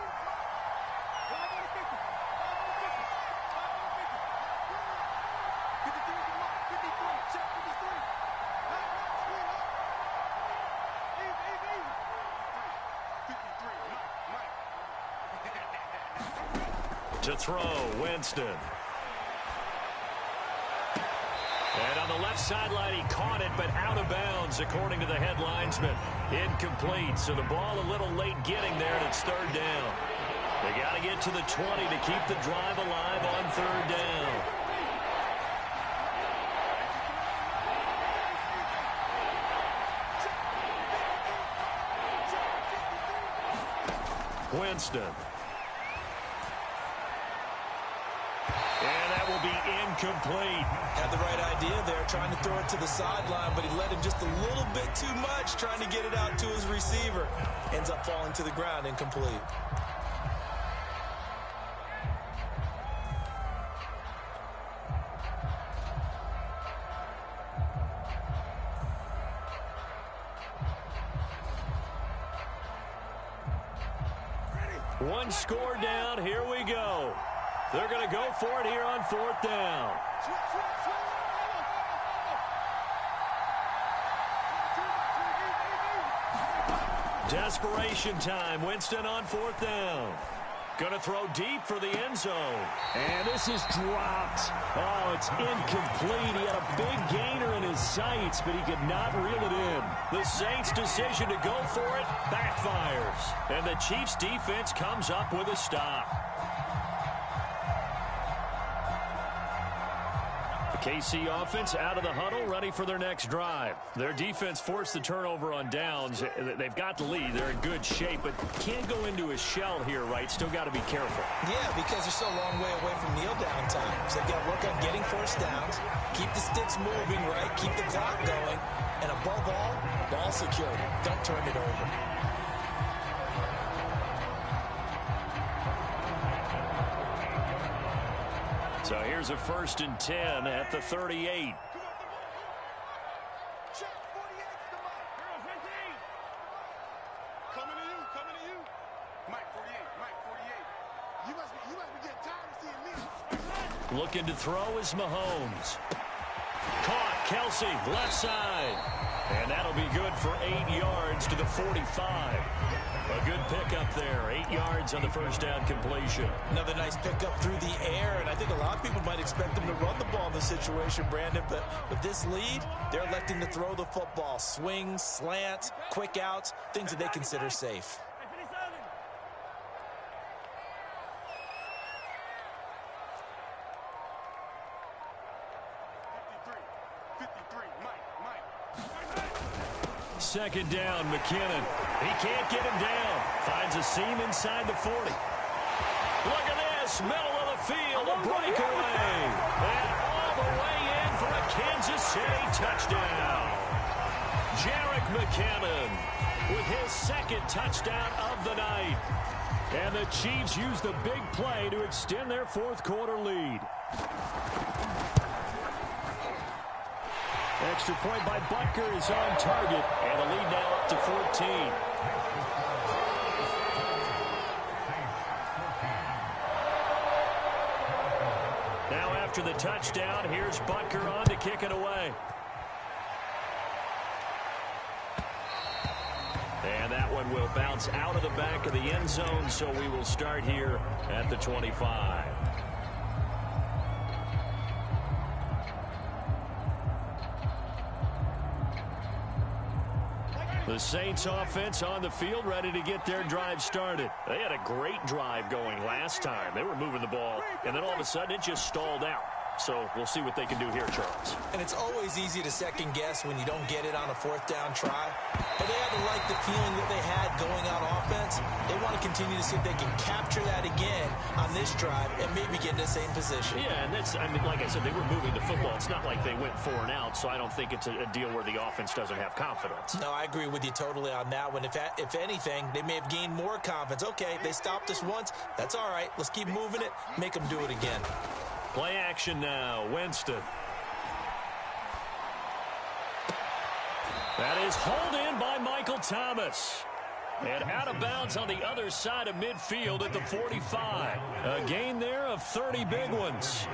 To throw, Winston. And on the left sideline, he caught it, but out of bounds, according to the head linesman. Incomplete, so the ball a little late getting there, and it's 3rd down. They got to get to the 20 to keep the drive alive on 3rd down. Winston. And that will be incomplete. Had the right idea there, trying to throw it to the sideline, but he let him just a little bit too much, trying to get it out to his receiver. Ends up falling to the ground, incomplete. One score down. Here we go. They're going to go for it here on 4th down. Desperation time. Winston on 4th down. Going to throw deep for the end zone. And this is dropped. Oh, it's incomplete. He had a big gainer in his sights, but he could not reel it in. The Saints' decision to go for it backfires. And the Chiefs' defense comes up with a stop. KC offense out of the huddle, ready for their next drive. Their defense forced the turnover on downs. They've got the lead. They're in good shape, but can't go into a shell here, right? Still got to be careful. Yeah, because they're so a long way away from kneel down time. So they've got to work on getting first downs, keep the sticks moving, right? Keep the clock going, and above all, ball security. Don't turn it over. So here's a 1st and 10 at the 38. Looking to throw is Mahomes. Caught, Kelsey, left side. And that'll be good for 8 yards to the 45. A good pickup there. 8 yards on the first down completion. Another nice pickup through the air, and I think a lot of people might expect them to run the ball in this situation, Brandon, but with this lead, they're electing to throw the football. Swings, slants, quick outs, things that they consider safe. Second down, McKinnon. He can't get him down. Finds a seam inside the 40. Look at this, middle of the field, a breakaway. And all the way in for a Kansas City touchdown. Jerick McKinnon with his 2nd touchdown of the night. And the Chiefs use the big play to extend their 4th quarter lead. Extra point by Butker is on target, and the lead now up to 14. Now after the touchdown, here's Butker on to kick it away. And that one will bounce out of the back of the end zone, so we will start here at the 25. The Saints offense on the field ready to get their drive started. They had a great drive going last time. They were moving the ball, and then all of a sudden it just stalled out. So we'll see what they can do here, Charles. And it's always easy to second guess when you don't get it on a fourth down try. But they had to like the feeling that they had going on offense. They want to continue to see if they can capture that again on this drive and maybe get in the same position. Yeah, and that's, I mean, like I said, they were moving the football. It's not like they went 4 and out, so I don't think it's a deal where the offense doesn't have confidence. No, I agree with you totally on that one. If anything, they may have gained more confidence. Okay, they stopped us once. That's all right. Let's keep moving it. Make them do it again. Play action now. Winston. That is hauled in by Michael Thomas. And out of bounds on the other side of midfield at the 45. A gain there of 30 big ones.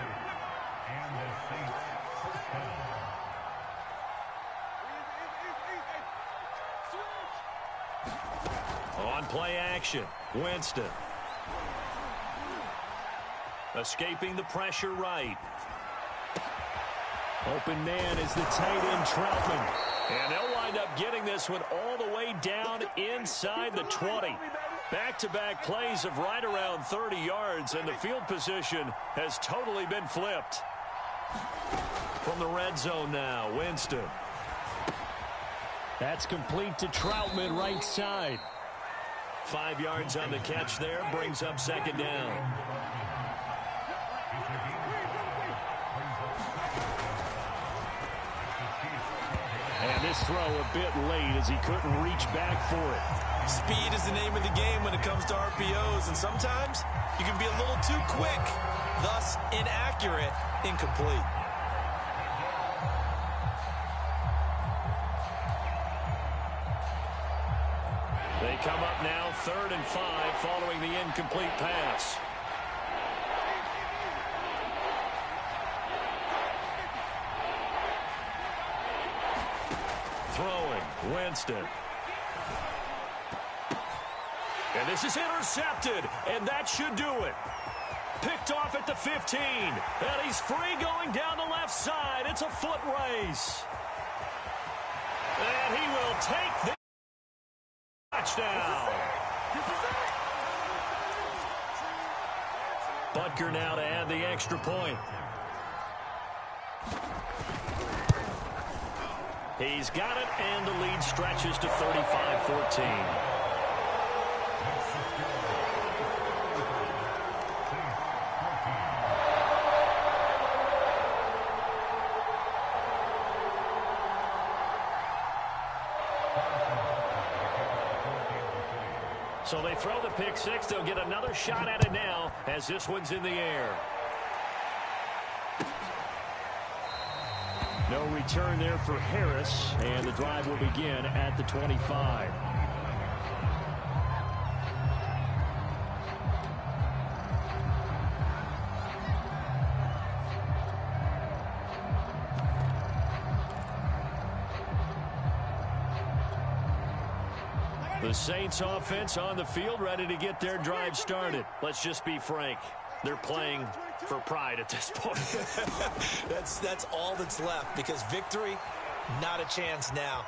On play action, Winston. Escaping the pressure right. Open man is the tight end, Troutman. And they'll wind up getting this one all the way down inside the 20. Back-to-back plays of right around 30 yards, and the field position has totally been flipped. From the red zone now, Winston. That's complete to Troutman, right side. 5 yards on the catch there, brings up second down. And this throw a bit late as he couldn't reach back for it. Speed is the name of the game when it comes to RPOs, and sometimes you can be a little too quick, thus inaccurate, incomplete. They come up now 3rd and 5 following the incomplete pass. Throwing, Winston. And this is intercepted, and that should do it. Picked off at the 15, and he's free going down the left side. It's a foot race. And he will take the touchdown. Butker now to add the extra point. He's got it, and the lead stretches to 35-14. So they throw the pick six. They'll get another shot at it now as this one's in the air. No return there for Harris, and the drive will begin at the 25. The Saints offense on the field, ready to get their drive started. Let's just be frank. They're playing for pride at this point. That's all that's left, because victory, not a chance now.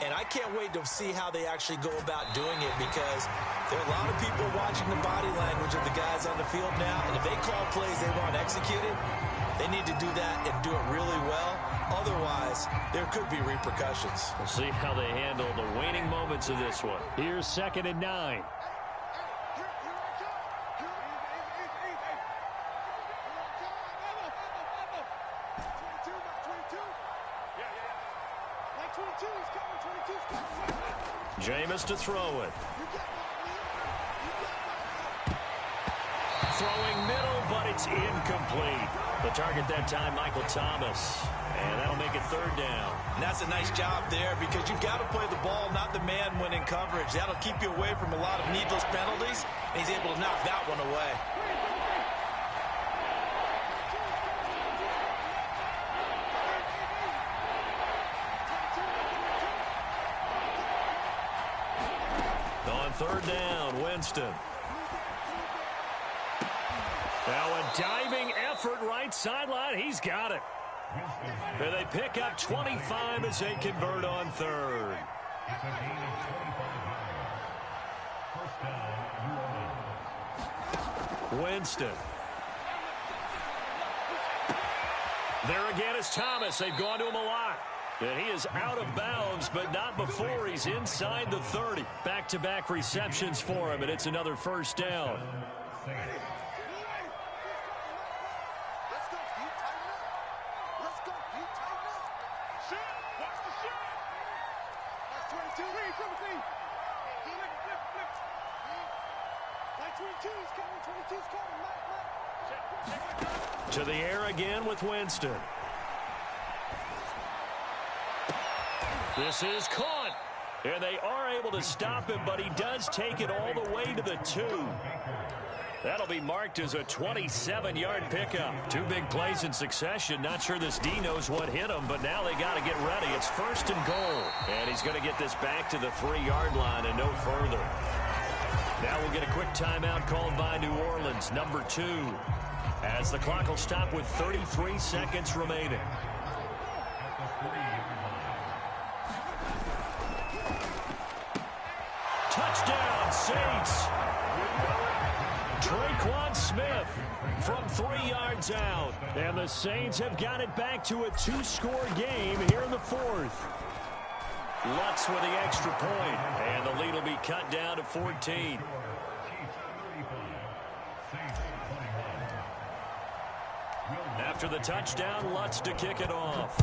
And I can't wait to see how they actually go about doing it, because there are a lot of people watching the body language of the guys on the field now, and if they call plays they want executed, they need to do that and do it really well. Otherwise, there could be repercussions. We'll see how they handle the waning moments of this one. Here's 2nd and 9. Jameis to throw it. Throwing middle, but it's incomplete. The target that time, Michael Thomas. And that'll make it 3rd down. And that's a nice job there, because you've got to play the ball, not the man when in coverage. That'll keep you away from a lot of needless penalties, and he's able to knock that one away. On 3rd down, Winston. Now a diving effort right sideline. He's got it. And they pick up 25 as they convert on 3rd. Winston. There again is Thomas. They've gone to him a lot. And he is out of bounds, but not before he's inside the 30. Back-to-back receptions for him, and it's another first down. To the air again with Winston. This is caught. And they are able to stop him, but he does take it all the way to the 2. That'll be marked as a 27-yard pickup. 2 big plays in succession. Not sure this D knows what hit him, but now they got to get ready. It's 1st and goal. And he's going to get this back to the 3-yard line and no further. Now we'll get a quick timeout called by New Orleans, number 2. As the clock will stop with 33 seconds remaining. Touchdown, Saints. Traquan Smith from 3 yards out. And the Saints have got it back to a 2-score game here in the 4th. Lutz with the extra point, and the lead will be cut down to 14. After the touchdown, Lutz to kick it off.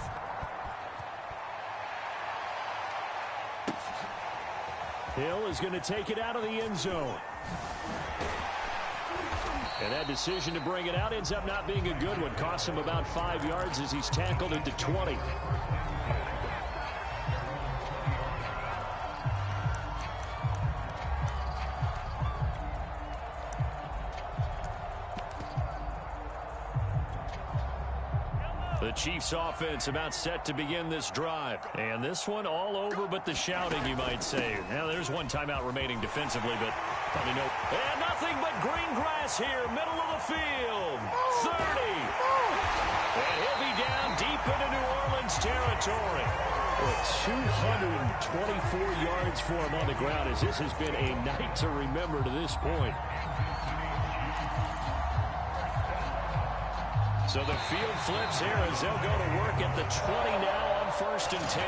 Hill is going to take it out of the end zone. And that decision to bring it out ends up not being a good one. Costs him about 5 yards as he's tackled into 20. The Chiefs offense about set to begin this drive. And this one all over but the shouting, you might say. Now, there's one timeout remaining defensively, but probably no. And nothing but green grass here, middle of the field. 30. And he'll be down deep into New Orleans territory. Well, 224 yards for him on the ground as this has been a night to remember to this point. So the field flips here as they'll go to work at the 20 now on 1st and 10.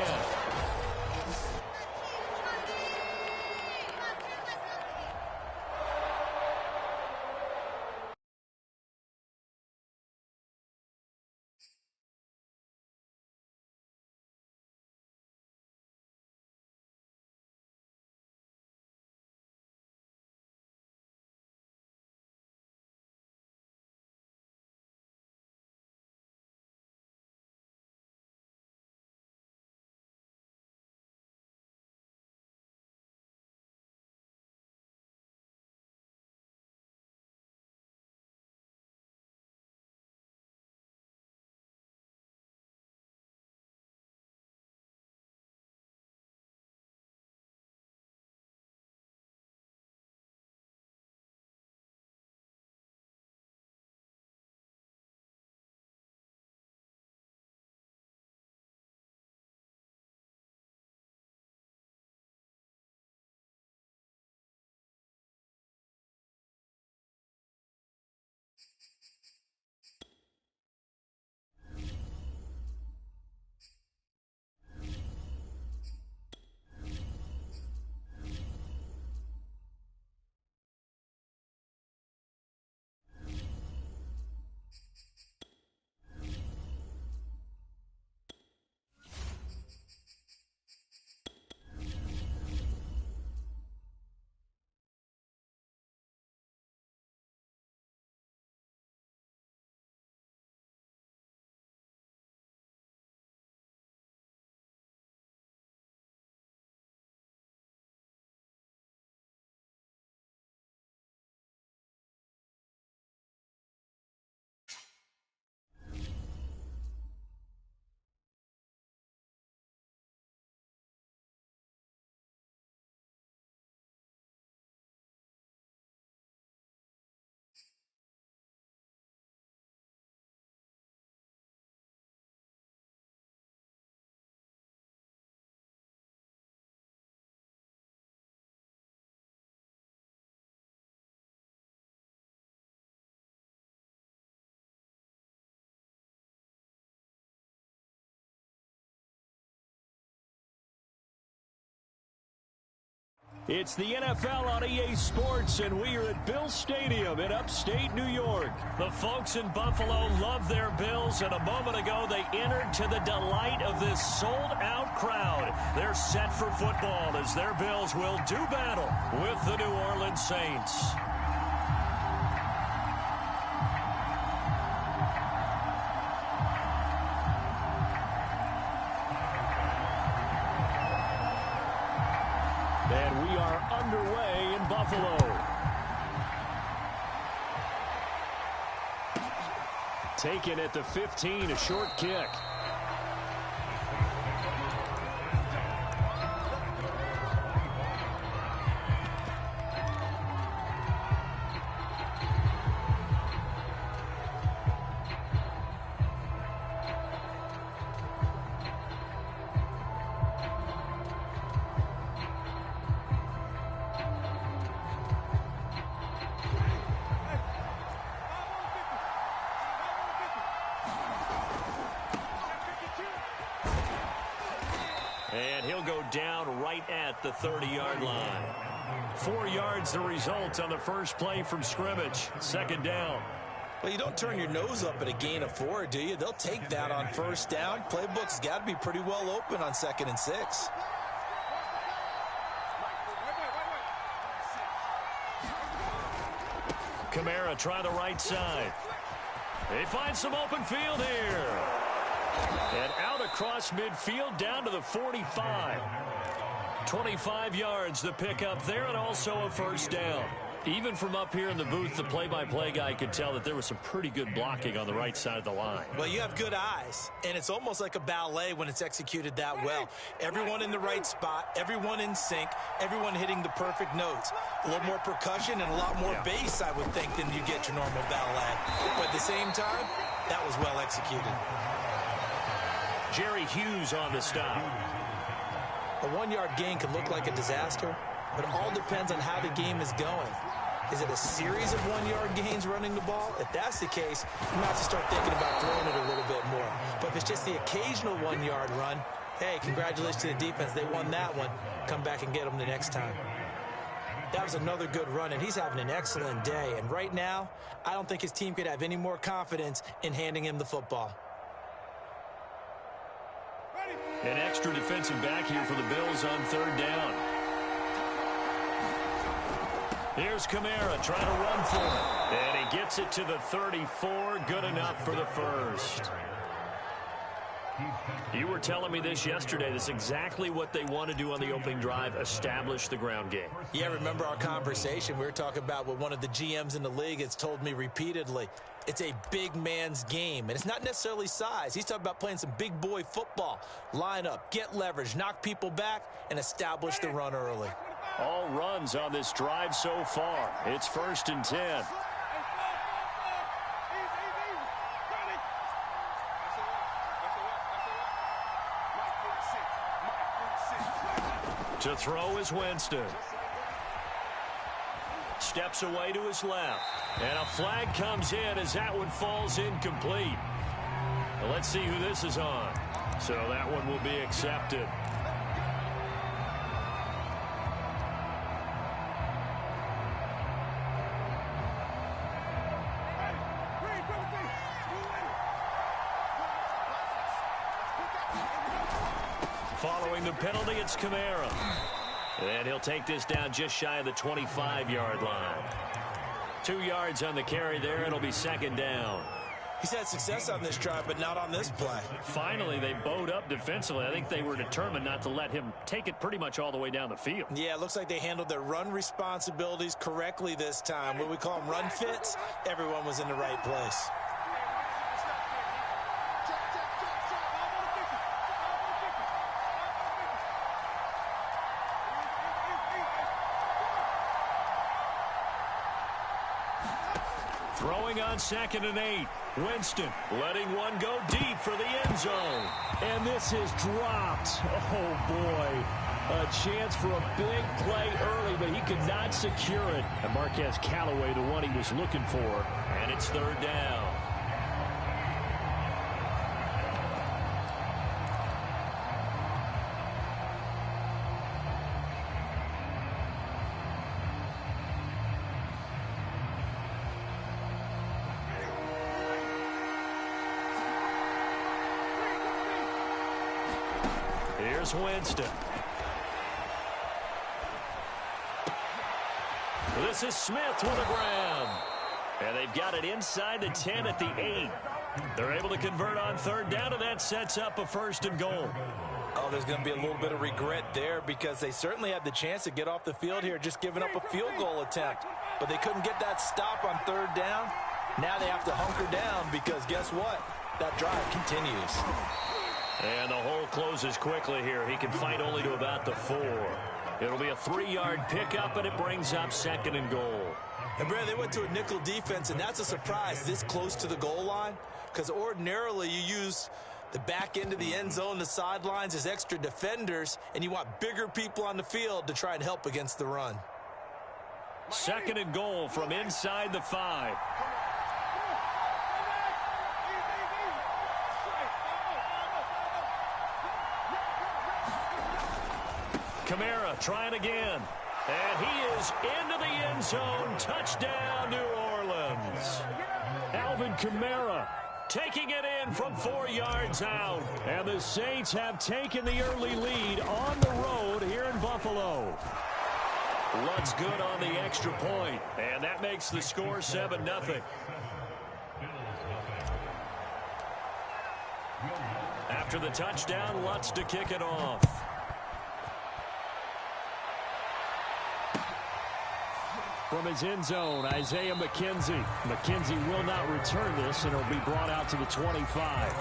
It's the NFL on EA Sports, and we are at Bill Stadium in upstate New York. The folks in Buffalo love their Bills, and a moment ago they entered to the delight of this sold-out crowd. They're set for football as their Bills will do battle with the New Orleans Saints. And we are underway in Buffalo. Taken at the 15, a short kick. And he'll go down right at the 30-yard line. 4 yards the result on the first play from scrimmage. Second down. Well, you don't turn your nose up at a gain of 4, do you? They'll take that on first down. Playbook's got to be pretty well open on 2nd and 6. Kamara try the right side. They find some open field here. And out across midfield down to the 45. 25 yards the pickup there, and also a first down. Even from up here in the booth, the play-by-play guy could tell that there was some pretty good blocking on the right side of the line. Well, you have good eyes, and it's almost like a ballet when it's executed that well. Everyone in the right spot, everyone in sync, everyone hitting the perfect notes. A little more percussion and a lot more bass, I would think, than you get your normal ballet. But at the same time, that was well executed. Jerry Hughes on the stop. A 1-yard gain can look like a disaster, but it all depends on how the game is going. Is it a series of 1-yard gains running the ball? If that's the case, you might have to start thinking about throwing it a little bit more. But if it's just the occasional 1-yard run, hey, congratulations to the defense. They won that one. Come back and get them the next time. That was another good run, and he's having an excellent day. And right now, I don't think his team could have any more confidence in handing him the football. An extra defensive back here for the Bills on third down. Here's Kamara trying to run for it. And he gets it to the 34. Good enough for the first. You were telling me this yesterday. This is exactly what they want to do on the opening drive, establish the ground game. Yeah, remember our conversation? We were talking about what one of the GMs in the league has told me repeatedly. It's a big man's game, and it's not necessarily size. He's talking about playing some big boy football. Line up, get leverage, knock people back, and establish the run early. All runs on this drive so far. It's 1st and 10. To throw is Winston. Steps away to his left. And a flag comes in as that one falls incomplete. Well, let's see who this is on. So that one will be accepted. Following the penalty, it's Kamara. And he'll take this down just shy of the 25-yard line. 2 yards on the carry there. It'll be second down. He's had success on this drive, but not on this play. Finally, they bowed up defensively. I think they were determined not to let him take it pretty much all the way down the field. Yeah, it looks like they handled their run responsibilities correctly this time. What we call them run fits, everyone was in the right place. Throwing on 2nd and 8. Winston letting one go deep for the end zone. And this is dropped. Oh, boy. A chance for a big play early, but he could not secure it. And Marquez Callaway, the one he was looking for. And it's third down. Here's Winston. This is Smith with a grab. And they've got it inside the 10 at the 8. They're able to convert on third down, and that sets up a 1st and goal. Oh, there's going to be a little bit of regret there because they certainly had the chance to get off the field here, just giving up a field goal attempt. But they couldn't get that stop on third down. Now they have to hunker down because guess what? That drive continues. And the hole closes quickly here. He can fight only to about the 4. It'll be a 3-yard pickup, and it brings up 2nd and goal. And, Brad, they went to a nickel defense, and that's a surprise this close to the goal line because ordinarily you use the back end of the end zone, the sidelines as extra defenders, and you want bigger people on the field to try and help against the run. 2nd and goal from inside the 5. Kamara trying again. And he is into the end zone. Touchdown, New Orleans. Alvin Kamara taking it in from 4 yards out. And the Saints have taken the early lead on the road here in Buffalo. Lutt's good on the extra point. And that makes the score 7-0. After the touchdown, Lutt's to kick it off. From his end zone, Isaiah McKenzie. McKenzie will not return this, and it'll be brought out to the 25.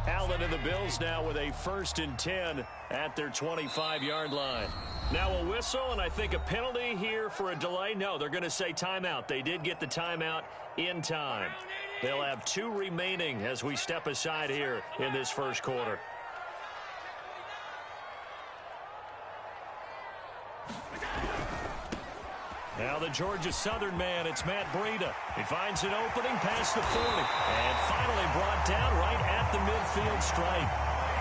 Allen and the Bills now with a 1st and 10 at their 25-yard line. Now a whistle and I think a penalty here for a delay. No, they're going to say timeout. They did get the timeout in time. They'll have 2 remaining as we step aside here in this first quarter. Now the Georgia Southern man, it's Matt Breida. He finds an opening past the 40. And finally brought down right at the midfield stripe.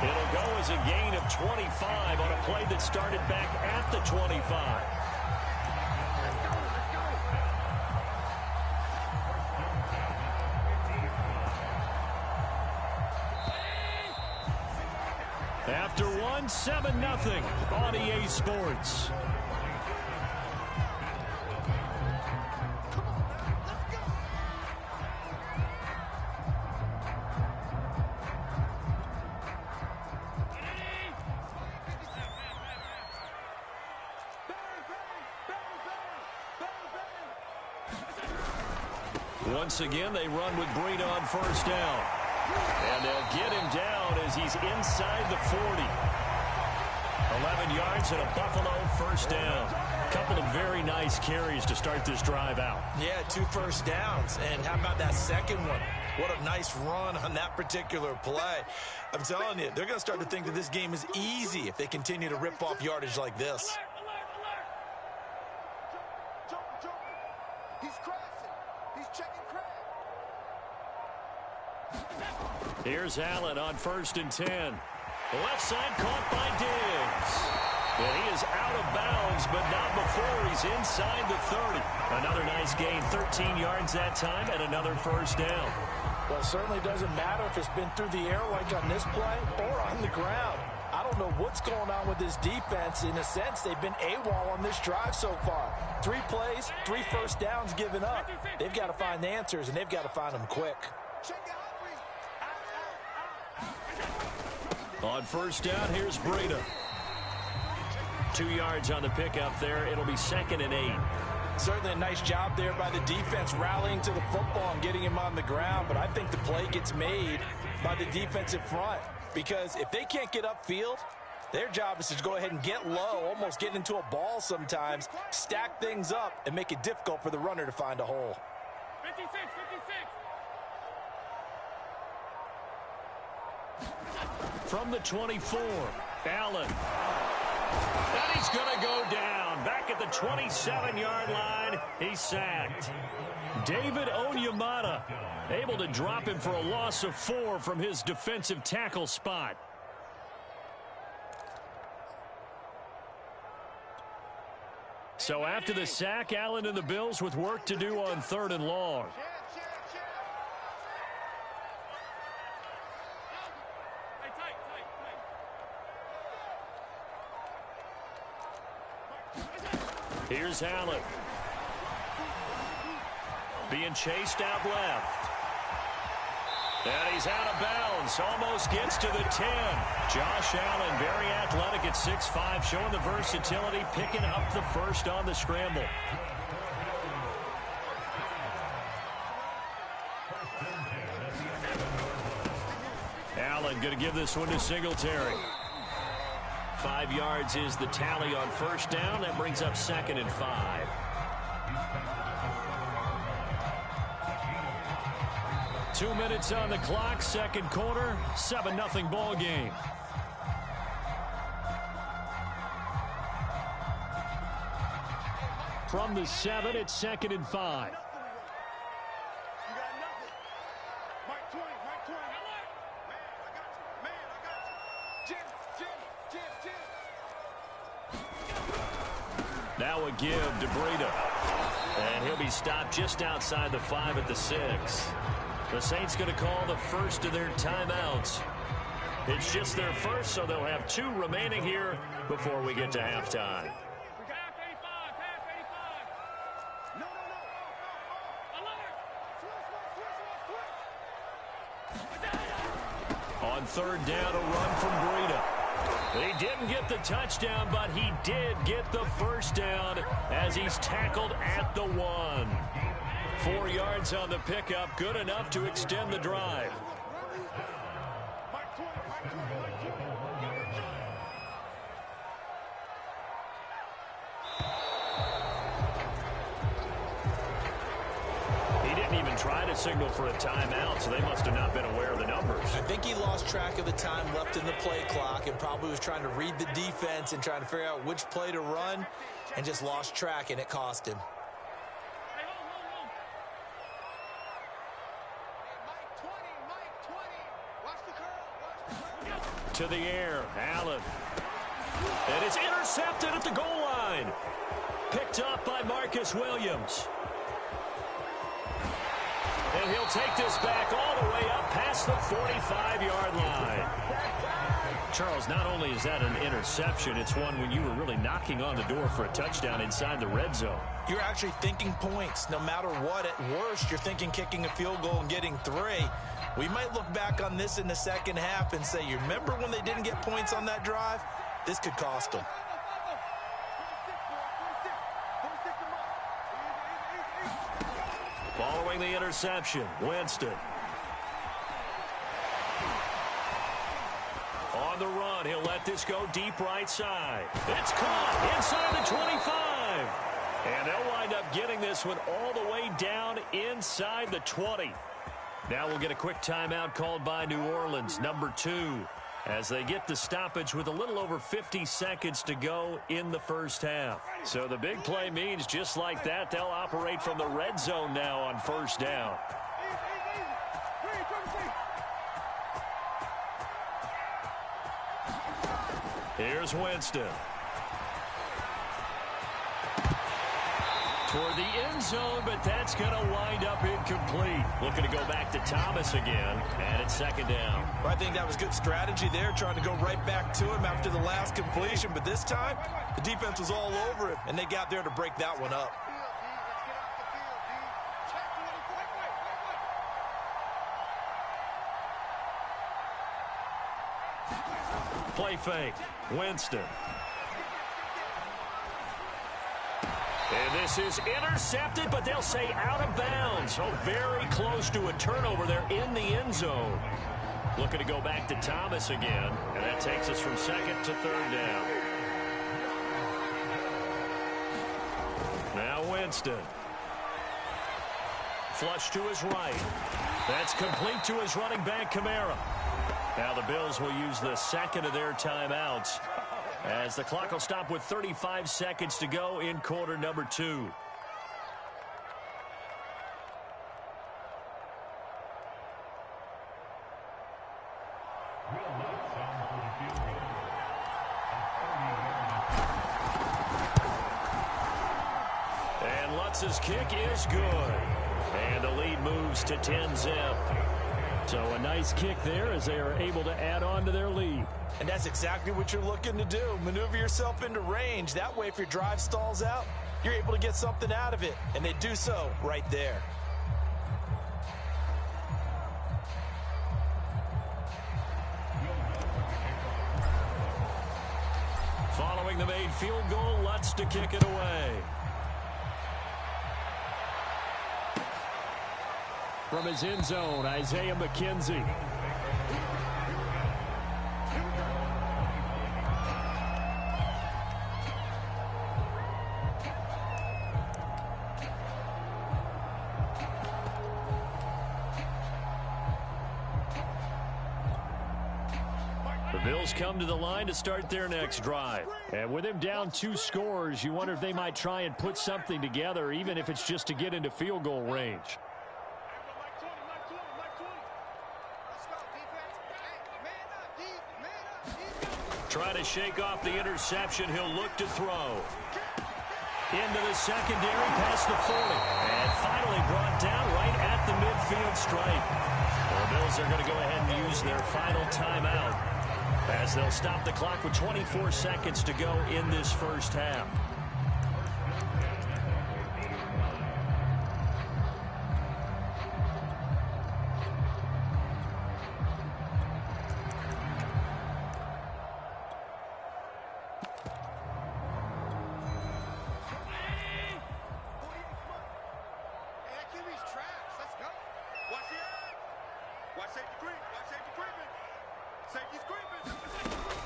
It'll go as a gain of 25 on a play that started back at the 25. After one, 7-0 on EA Sports. Once again, they run with Breida on 1st down. And they'll get him down as he's inside the 40. 11 yards and a Buffalo 1st down. A couple of very nice carries to start this drive out. Yeah, 2 first downs. And how about that second one? What a nice run on that particular play. I'm telling you, they're going to start to think that this game is easy if they continue to rip off yardage like this. Here's Allen on 1st and 10. Left side caught by Diggs. And he is out of bounds, but not before he's inside the 30. Another nice gain, 13 yards that time, and another 1st down. Well, it certainly doesn't matter if it's been through the air like on this play or on the ground. I don't know what's going on with this defense. In a sense, they've been AWOL on this drive so far. 3 plays, 3 first downs given up. They've got to find the answers, and they've got to find them quick. On 1st down, here's Breida. 2 yards on the pickup there. It'll be 2nd and 8. Certainly a nice job there by the defense rallying to the football and getting him on the ground. But I think the play gets made by the defensive front. Because if they can't get upfield, Their job is to go ahead and get low, almost get into a ball sometimes, stack things up, and make it difficult for the runner to find a hole. 56, 56. From the 24, Allen. And he's going to go down. Back at the 27-yard line, he's sacked. David Onyemata able to drop him for a loss of 4 from his defensive tackle spot. So after the sack, Allen and the Bills with work to do on 3rd and long. Here's Allen. Being chased out left. And he's out of bounds. Almost gets to the 10. Josh Allen, very athletic at 6'5", showing the versatility, picking up the first on the scramble. Allen going to give this one to Singletary. 5 yards is the tally on first down. That brings up 2nd and 5. Two minutes on the clock, second quarter, 7-0 ball game. From the 7, it's 2nd and 5. Now a give to Breida. And he'll be stopped just outside the 5 at the 6. The Saints going to call the first of their timeouts. It's just their first, so they'll have 2 remaining here before we get to halftime. On 3rd down, a run from Breida. He didn't get the touchdown, but he did get the first down as he's tackled at the 1. 4 yards on the pickup, good enough to extend the drive. He didn't even try to signal for a timeout, so they must have not been aware of the numbers. I think he lost track of the time left in the play clock and probably was trying to read the defense and trying to figure out which play to run and just lost track, and it cost him. To the air, Allen. And it's intercepted at the goal line. Picked up by Marcus Williams. And he'll take this back all the way up past the 45-yard line. Charles, not only is that an interception, it's one when you were really knocking on the door for a touchdown inside the red zone. You're actually thinking points. No matter what, at worst, you're thinking kicking a field goal and getting 3. We might look back on this in the second half and say, you remember when they didn't get points on that drive? This could cost them. Following the interception, Winston. On the run, he'll let this go deep right side. It's caught inside the 25. And they'll wind up getting this one all the way down inside the 20. Now we'll get a quick timeout called by New Orleans, number 2, as they get the stoppage with a little over 50 seconds to go in the first half. So the big play means just like that, they'll operate from the red zone now on first down. Here's Winston. Toward the end zone, but that's going to wind up incomplete. Looking to go back to Thomas again, and it's 2nd down. Well, I think that was good strategy there, trying to go right back to him after the last completion. But this time, the defense was all over it, and they got there to break that one up. Play fake. Winston. And this is intercepted, but they'll say out of bounds. So very close to a turnover there in the end zone. Looking to go back to Thomas again, and that takes us from second to third down. Now Winston. Flush to his right. That's complete to his running back, Kamara. Now the Bills will use the second of their timeouts as the clock will stop with 35 seconds to go in quarter number 2. And Lutz's kick is good. And the lead moves to 10-zip. So a nice kick there as they are able to add on to their lead. And that's exactly what you're looking to do. Maneuver yourself into range. That way, if your drive stalls out, you're able to get something out of it. And they do so right there. Following the made field goal, Lutz to kick it away. From his end zone, Isaiah McKenzie. The Bills come to the line to start their next drive. And with him down 2 scores, you wonder if they might try and put something together, even if it's just to get into field goal range. Trying to shake off the interception. He'll look to throw. Into the secondary, past the 40. And finally brought down right at the midfield stripe. The Bills are going to go ahead and use their final timeout as they'll stop the clock with 24 seconds to go in this first half.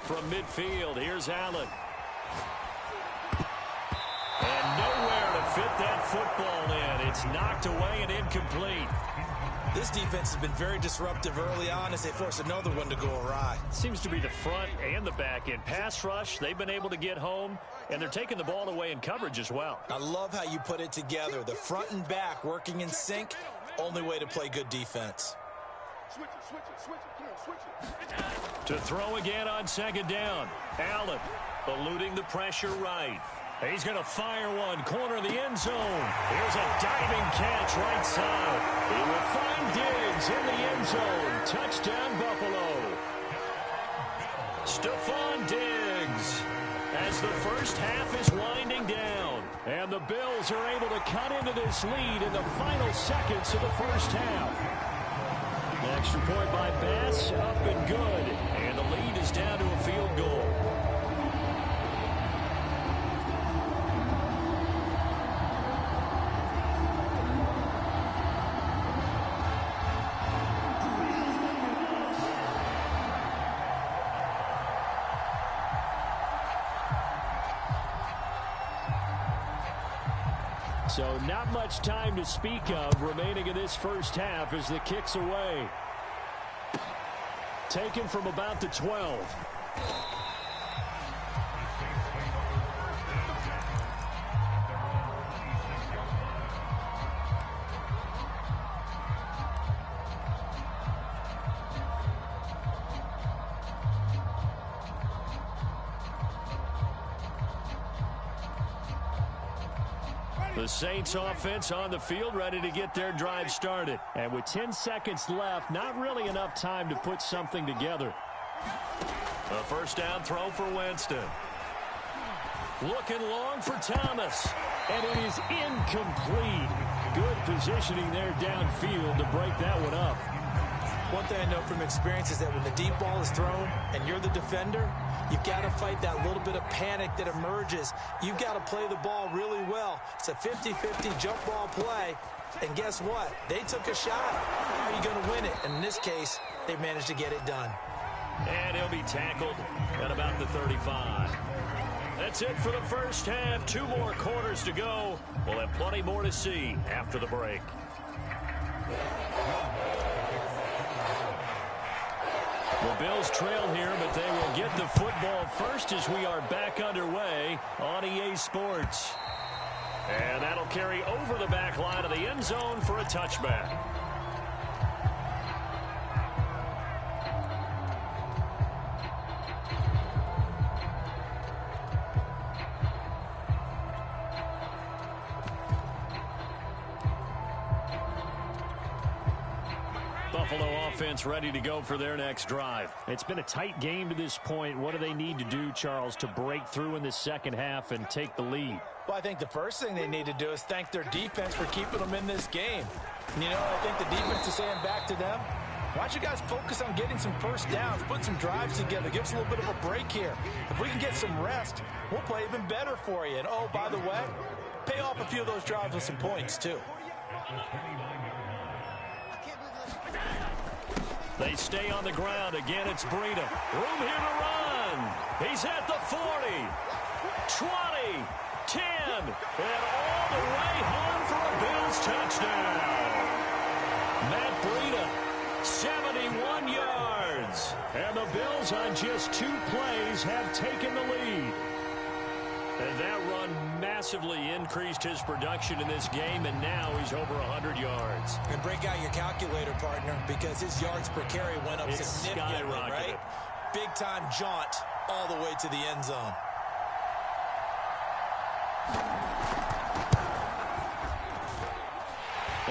From midfield, here's Allen. And nowhere to fit that football in. It's knocked away and incomplete. This defense has been very disruptive early on as they force another one to go awry. Seems to be the front and the back end. Pass rush, they've been able to get home, and they're taking the ball away in coverage as well. I love how you put it together. The front and back working in sync, only way to play good defense. Switch it, come on, switch it. To throw again on second down. Allen eluding the pressure right. He's going to fire one, corner of the end zone. Here's a diving catch right side. He will find Diggs in the end zone. Touchdown, Buffalo. Stephon Diggs as the first half is winding down. And the Bills are able to cut into this lead in the final seconds of the first half. The extra point by Bass, up and good. And the lead is down to a field goal. So not much time to speak of remaining in this first half as the kick's away. Taken from about the 12. The Saints offense on the field ready to get their drive started. And with 10 seconds left, not really enough time to put something together. A first down throw for Winston. Looking long for Thomas. And it is incomplete. Good positioning there downfield to break that one up. One thing I know from experience is that when the deep ball is thrown and you're the defender, you've got to fight that little bit of panic that emerges. You've got to play the ball really well. It's a 50-50 jump ball play. And guess what? They took a shot. How are you going to win it? And in this case, they managed to get it done. And he'll be tackled at about the 35. That's it for the first half. 2 more quarters to go. We'll have plenty more to see after the break. The Bills trail here, but they will get the football first as we are back underway on EA Sports. And that'll carry over the back line of the end zone for a touchback. Buffalo offense ready to go for their next drive. It's been a tight game to this point. What do they need to do, Charles, to break through in the second half and take the lead? Well, I think the first thing they need to do is thank their defense for keeping them in this game. And you know, I think the defense is saying back to them, why don't you guys focus on getting some first downs, put some drives together, give us a little bit of a break here. If we can get some rest, we'll play even better for you. And, oh, by the way, pay off a few of those drives with some points, too. They stay on the ground. Again, it's Breida. Room here to run. He's at the 40, 20, 10, and all the way home for a Bills touchdown. Matt Breida, 71 yards. And the Bills on just 2 plays have taken the lead. And that run massively increased his production in this game, and now he's over 100 yards. And break out your calculator, partner, because his yards per carry went up significantly, right? Big-time jaunt all the way to the end zone.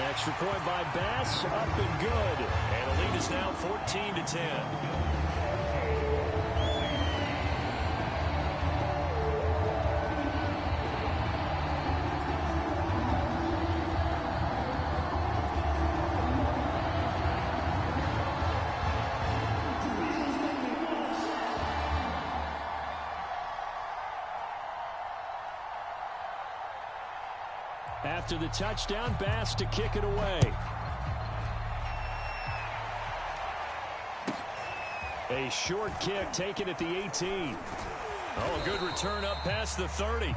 Extra point by Bass, up and good. And the lead is now 14-10. After the touchdown, Bass to kick it away. A short kick taken at the 18. Oh, a good return up past the 30.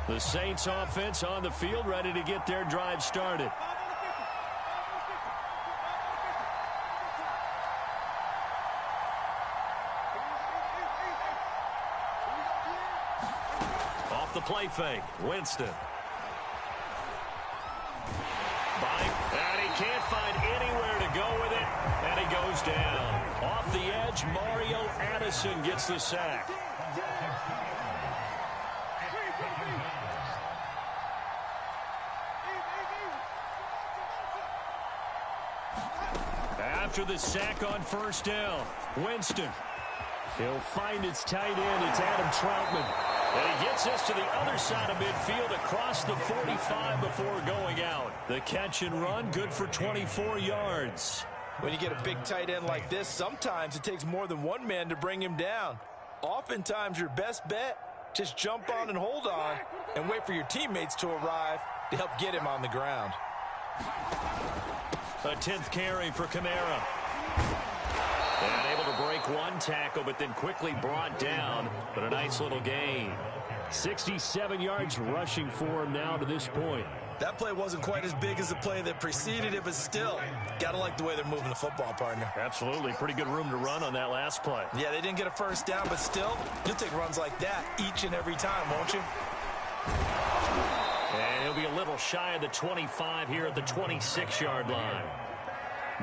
The Saints offense on the field, ready to get their drive started. Off the play fake, Winston. And he can't find anywhere to go with it, and he goes down. Off the edge, Mario Addison gets the sack. After the sack on first down, Winston. He'll find its tight end. It's Adam Troutman. And he gets us to the other side of midfield across the 45 before going out. The catch and run, good for 24 yards. When you get a big tight end like this, sometimes it takes more than one man to bring him down. Oftentimes, your best bet, just jump on and hold on and wait for your teammates to arrive to help get him on the ground. A 10th carry for Kamara. And able to break one tackle, but then quickly brought down. But a nice little gain. 67 yards rushing for him now to this point. That play wasn't quite as big as the play that preceded it, but still, got to like the way they're moving the football, partner. Absolutely. Pretty good room to run on that last play. Yeah, they didn't get a first down, but still, you'll take runs like that each and every time, won't you? And he'll be a little shy of the 25 here at the 26-yard line.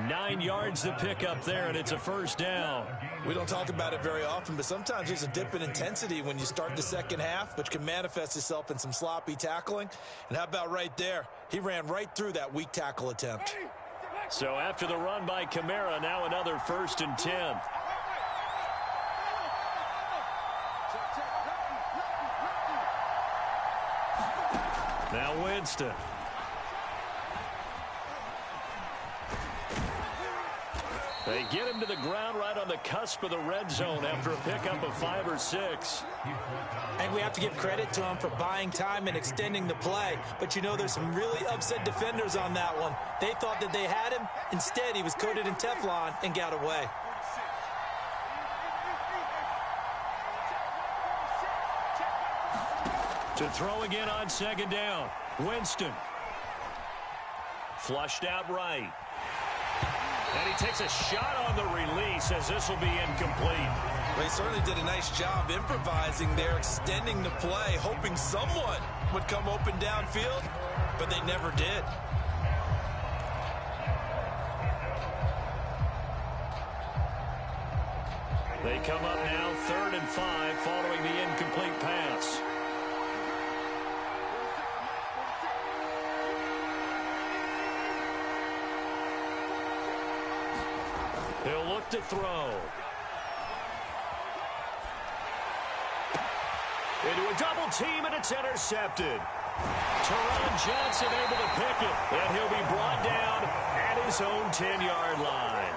9 yards to pick up there, and it's a first down. We don't talk about it very often, but sometimes there's a dip in intensity when you start the second half, which can manifest itself in some sloppy tackling. And how about right there? He ran right through that weak tackle attempt. So after the run by Kamara, now another 1st and 10. Now Winston. They get him to the ground right on the cusp of the red zone after a pickup of 5 or 6. And we have to give credit to him for buying time and extending the play. But you know, there's some really upset defenders on that one. They thought that they had him. Instead, he was coated in Teflon and got away. To throw again on 2nd down. Winston. Flushed out right. And he takes a shot on the release as this will be incomplete. Well, he certainly did a nice job improvising there, extending the play, hoping someone would come open downfield, but they never did. They come up now 3rd and 5 following the incomplete pass. He'll look to throw. Into a double team, and it's intercepted. Teron Johnson able to pick it, and he'll be brought down at his own 10-yard line.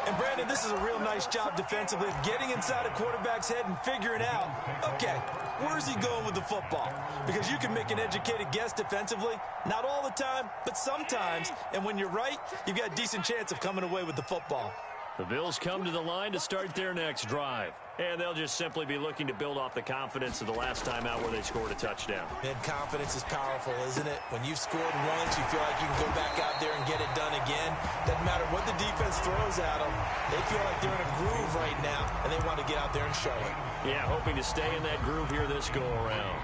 And Brandon, this is a real nice job defensively, getting inside a quarterback's head and figuring out, okay, where's he going with the football? Because you can make an educated guess defensively, not all the time, but sometimes. And when you're right, you've got a decent chance of coming away with the football. The Bills come to the line to start their next drive. And they'll just simply be looking to build off the confidence of the last time out where they scored a touchdown. And confidence is powerful, isn't it? When you've scored once, you feel like you can go back out there and get it done again. Doesn't matter what the defense throws at them. They feel like they're in a groove right now, and they want to get out there and show it. Yeah, hoping to stay in that groove here this go-around.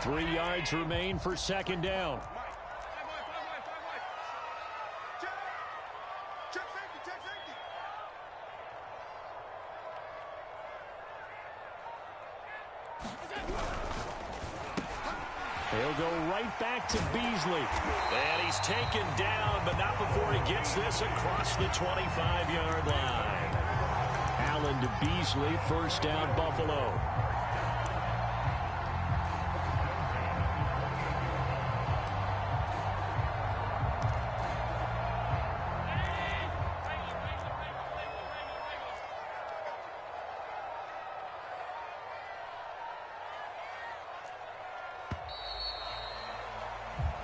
Three yards remain for 2nd down. He'll go right back to Beasley. And he's taken down, but not before he gets this across the 25-yard line. Allen to Beasley, 1st down Buffalo.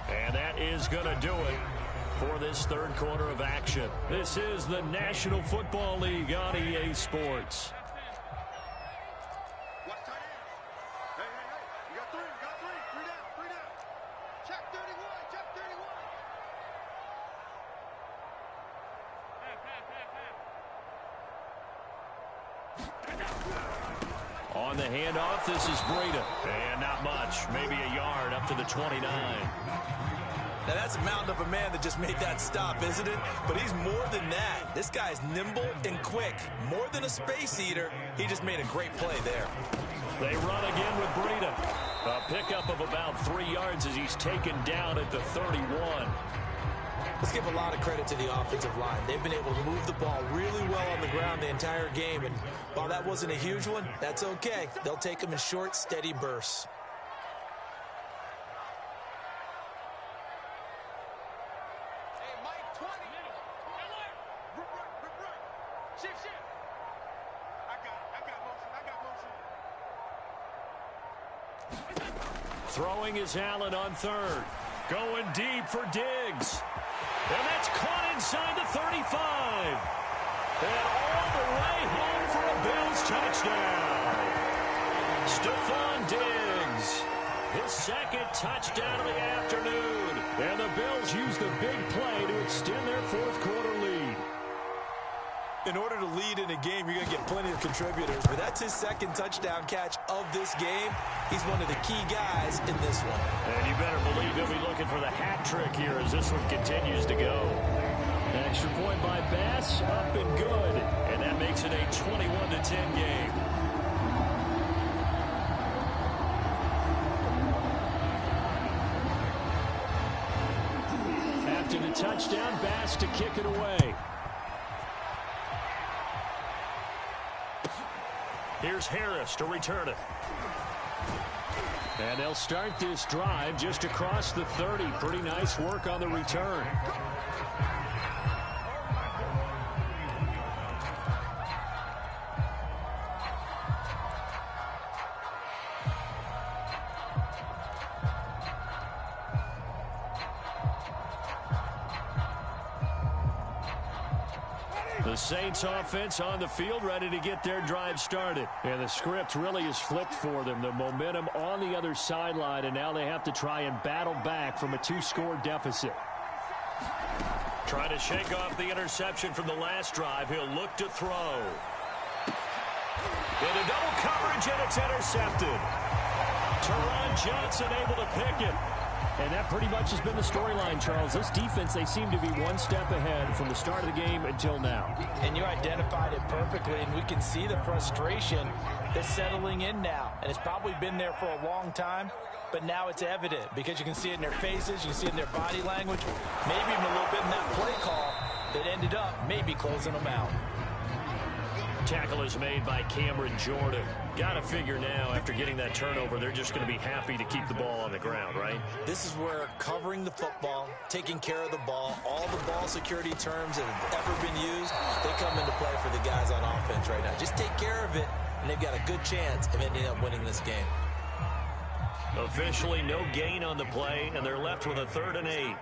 And that is going to do it for this 3rd quarter of action. This is the National Football League on EA Sports. Watch tight ends. Hey. You got three. Three down. Check 31. On the handoff, this is Breida. And not much, maybe a yard up to the 29. Now, that's a mountain of a man that just made that stop, isn't it? But he's more than that. This guy's nimble and quick. More than a space eater, he just made a great play there. They run again with Breida. A pickup of about 3 yards as he's taken down at the 31. Let's give a lot of credit to the offensive line. They've been able to move the ball really well on the ground the entire game. And while that wasn't a huge one, that's okay. They'll take them in short, steady bursts. Throwing is Allen on 3rd. Going deep for Diggs. And that's caught inside the 35. And all the way home for a Bills touchdown. Stephon Diggs. His 2nd touchdown of the afternoon. And the Bills use the big play to extend their 4th quarter lead. In order to lead in a game, you're going to get plenty of contributors. But that's his 2nd touchdown catch of this game. He's one of the key guys in this one. And you better believe he'll be looking for the hat trick here as this one continues to go. An extra point by Bass, up and good. And that makes it a 21-10 game. intercepted. A touchdown. Bass to kick it away. Here's Harris to return it. And they'll start this drive just across the 30. Pretty nice work on the return. The Saints offense on the field ready to get their drive started. And the script really is flipped for them. The momentum on the other sideline, and now they have to try and battle back from a 2-score deficit. Trying to shake off the interception from the last drive. He'll look to throw. Into double coverage, and it's intercepted. Teron Johnson able to pick it. And that pretty much has been the storyline, Charles. This defense, they seem to be one step ahead from the start of the game until now. And you identified it perfectly, and we can see the frustration that's settling in now. And it's probably been there for a long time, but now it's evident because you can see it in their faces, you can see it in their body language, maybe even a little bit in that play call that ended up maybe closing them out. Tackle is made by Cameron Jordan. Got to figure now, after getting that turnover, they're just going to be happy to keep the ball on the ground, right? This is where covering the football, taking care of the ball, all the ball security terms that have ever been used, they come into play for the guys on offense right now. Just take care of it, and they've got a good chance of ending up winning this game. Officially no gain on the play, and they're left with a 3rd and 8.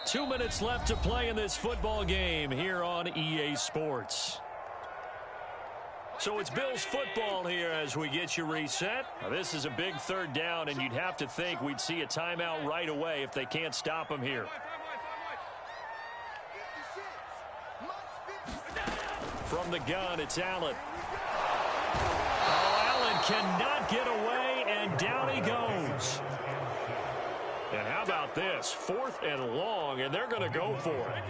2 minutes left to play in this football game here on EA Sports. So it's Bills football here as we get you reset. Now, this is a big 3rd down, and you'd have to think we'd see a timeout right away if they can't stop them here. From the gun, it's Allen. Oh, Allen cannot get away, and down he goes. And how about this? 4th and long, and they're going to go for it.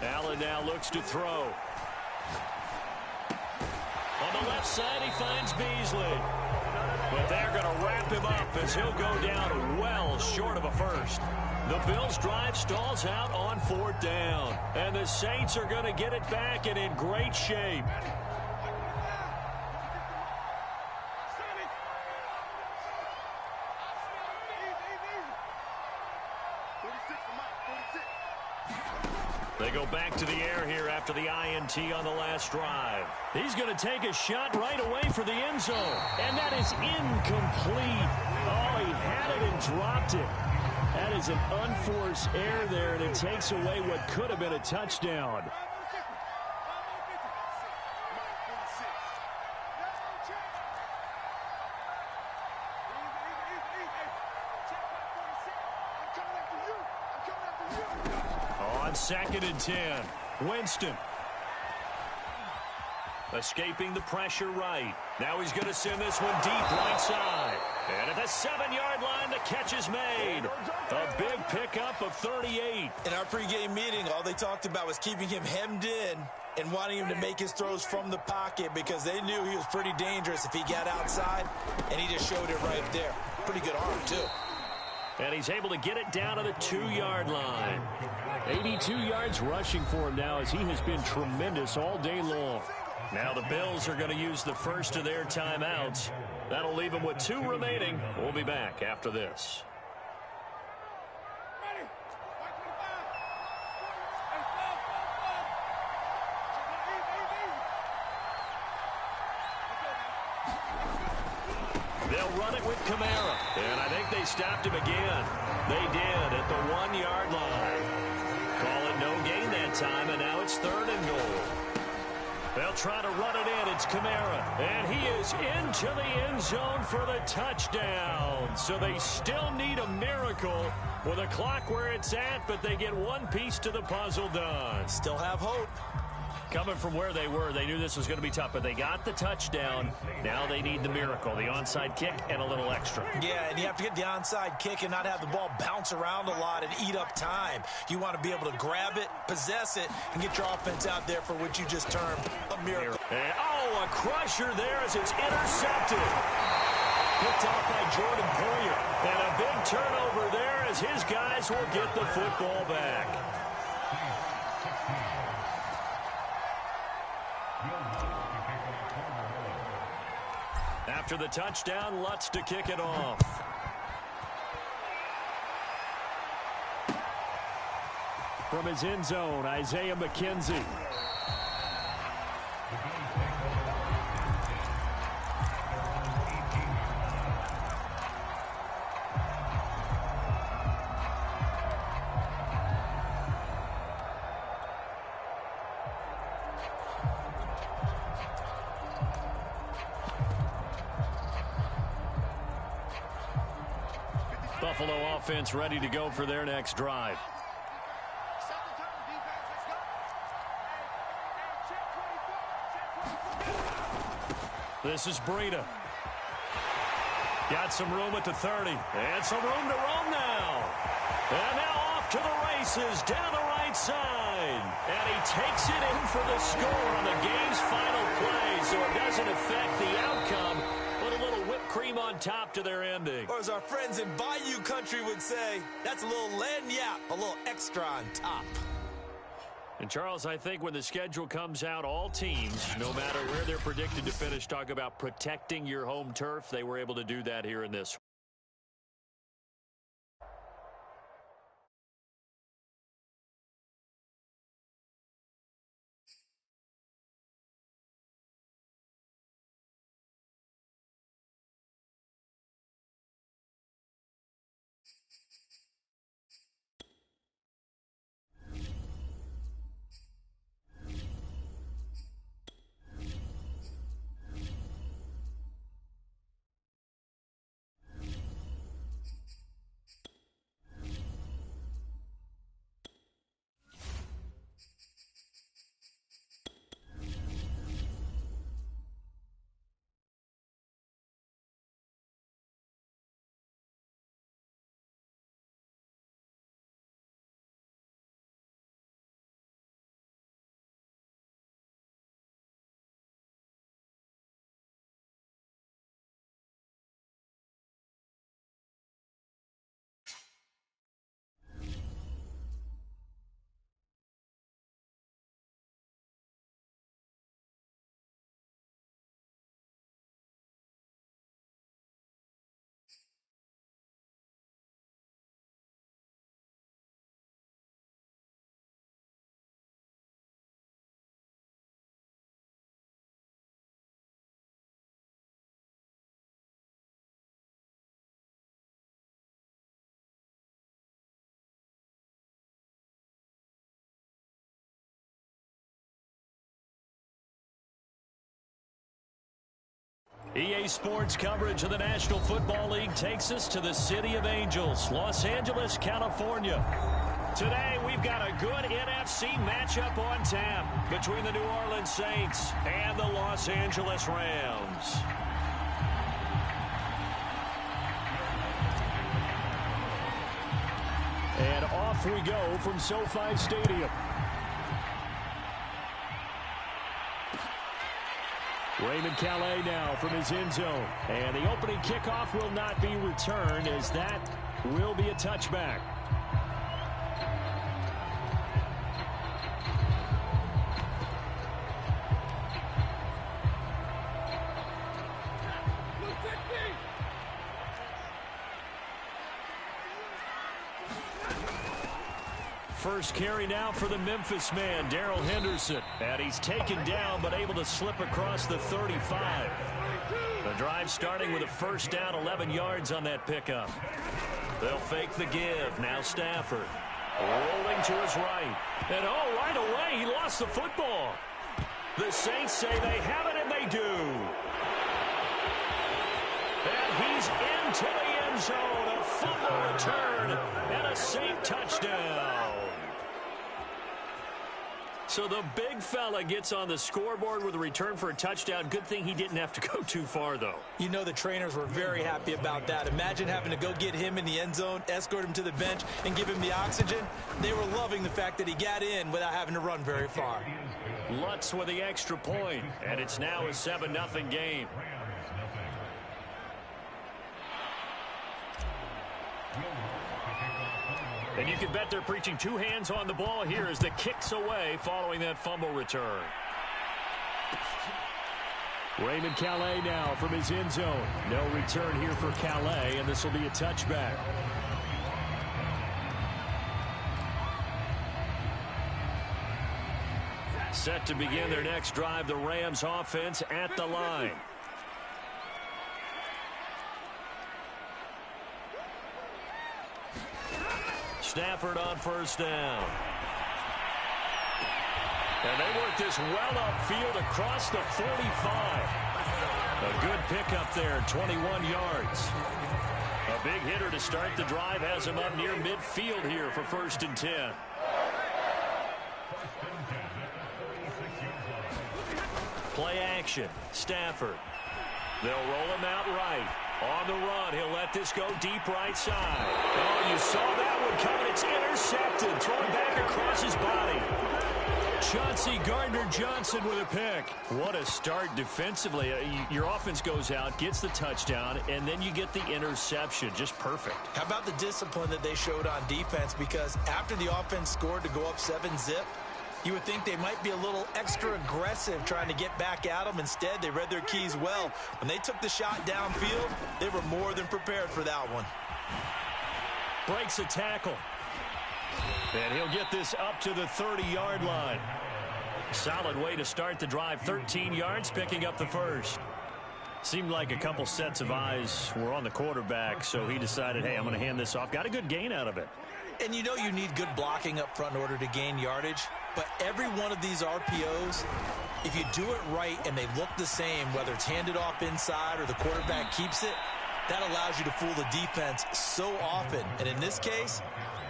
Allen now looks to throw. On the left side, he finds Beasley. But they're going to wrap him up as he'll go down well short of a first. The Bills' drive stalls out on 4th down. And the Saints are going to get it back and in great shape. They go back to the air here after the INT on the last drive. He's going to take a shot right away for the end zone. And that is incomplete. Oh, he had it and dropped it. That is an unforced error there, and it takes away what could have been a touchdown. On 2nd and 10, Winston. Escaping the pressure right. Now he's going to send this one deep right side. And at the 7-yard line, the catch is made. A big pickup of 38. In our pregame meeting, all they talked about was keeping him hemmed in and wanting him to make his throws from the pocket because they knew he was pretty dangerous if he got outside, and he just showed it right there. Pretty good arm, too. And he's able to get it down to the 2-yard line. 82 yards rushing for him now as he has been tremendous all day long. Now the Bills are going to use the first of their timeouts. That'll leave them with 2 remaining. We'll be back after this. They'll run it with Kamara. And I think they stopped him again. They did at the 1-yard line. Call it no gain that time, and now it's 3rd and goal. They'll try to run it in. It's Kamara. And he is into the end zone for the touchdown. So they still need a miracle with a clock where it's at, but they get one piece to the puzzle done. Still have hope. Coming from where they were, they knew this was going to be tough, but they got the touchdown. Now they need the miracle, the onside kick and a little extra. Yeah, and you have to get the onside kick and not have the ball bounce around a lot and eat up time. You want to be able to grab it, possess it, and get your offense out there for what you just termed a miracle. And, oh, a crusher there as it's intercepted. Picked off by Jordan Poyer. And a big turnover there as his guys will get the football back. After the touchdown, Lutz to kick it off. From his end zone, Isaiah McKenzie. Buffalo offense ready to go for their next drive. This is Breida. Got some room at the 30. And some room to roam now. And now off to the races down the right side. And he takes it in for the score on the game's final play. So it doesn't affect the outcome, but a little whipped cream on top to their ending. Or as our friends in Bayou Country would say, that's a little lagniappe, a little extra on top. And, Charles, I think when the schedule comes out, all teams, no matter where they're predicted to finish, talk about protecting your home turf. They were able to do that here in this. EA Sports coverage of the National Football League takes us to the City of Angels, Los Angeles, California. Today, we've got a good NFC matchup on tap between the New Orleans Saints and the Los Angeles Rams. And off we go from SoFi Stadium. Raymond Calais now from his end zone. And the opening kickoff will not be returned, as that will be a touchback. First carry now for the Memphis man, Darrell Henderson. And he's taken down but able to slip across the 35. The drive starting with a first down, 11 yards on that pickup. They'll fake the give. Now Stafford rolling to his right. And oh, right away, he lost the football. The Saints say they have it, and they do. And he's into the end zone. A fumble return and a Saint touchdown. So the big fella gets on the scoreboard with a return for a touchdown. Good thing he didn't have to go too far, though. You know the trainers were very happy about that. Imagine having to go get him in the end zone, escort him to the bench, and give him the oxygen. They were loving the fact that he got in without having to run very far. Lutz with the extra point, and it's now a 7-0 game. And you can bet they're preaching two hands on the ball here as the kick's away following that fumble return. Raymond Calais now from his end zone. No return here for Calais, and this will be a touchback. Set to begin their next drive, the Rams offense at the line. Stafford on first down. And they work this well upfield across the 45. A good pickup there, 21 yards. A big hitter to start the drive has him up near midfield here for 1st and 10. Play action, Stafford. They'll roll him out right. On the run, he'll let this go deep right side. Oh, you saw that one coming. It's intercepted. Thrown back across his body. Chauncey Gardner-Johnson with a pick. What a start defensively. Your offense goes out, gets the touchdown, and then you get the interception. Just perfect. How about the discipline that they showed on defense? Because after the offense scored to go up 7-zip, you would think they might be a little extra aggressive trying to get back at them. Instead, they read their keys well. When they took the shot downfield, they were more than prepared for that one. Breaks a tackle. And he'll get this up to the 30-yard line. Solid way to start the drive. 13 yards, picking up the first. Seemed like a couple sets of eyes were on the quarterback, so he decided, hey, I'm going to hand this off. Got a good gain out of it. And you know you need good blocking up front in order to gain yardage. But every one of these RPOs, if you do it right and they look the same, whether it's handed off inside or the quarterback keeps it, that allows you to fool the defense so often. And in this case,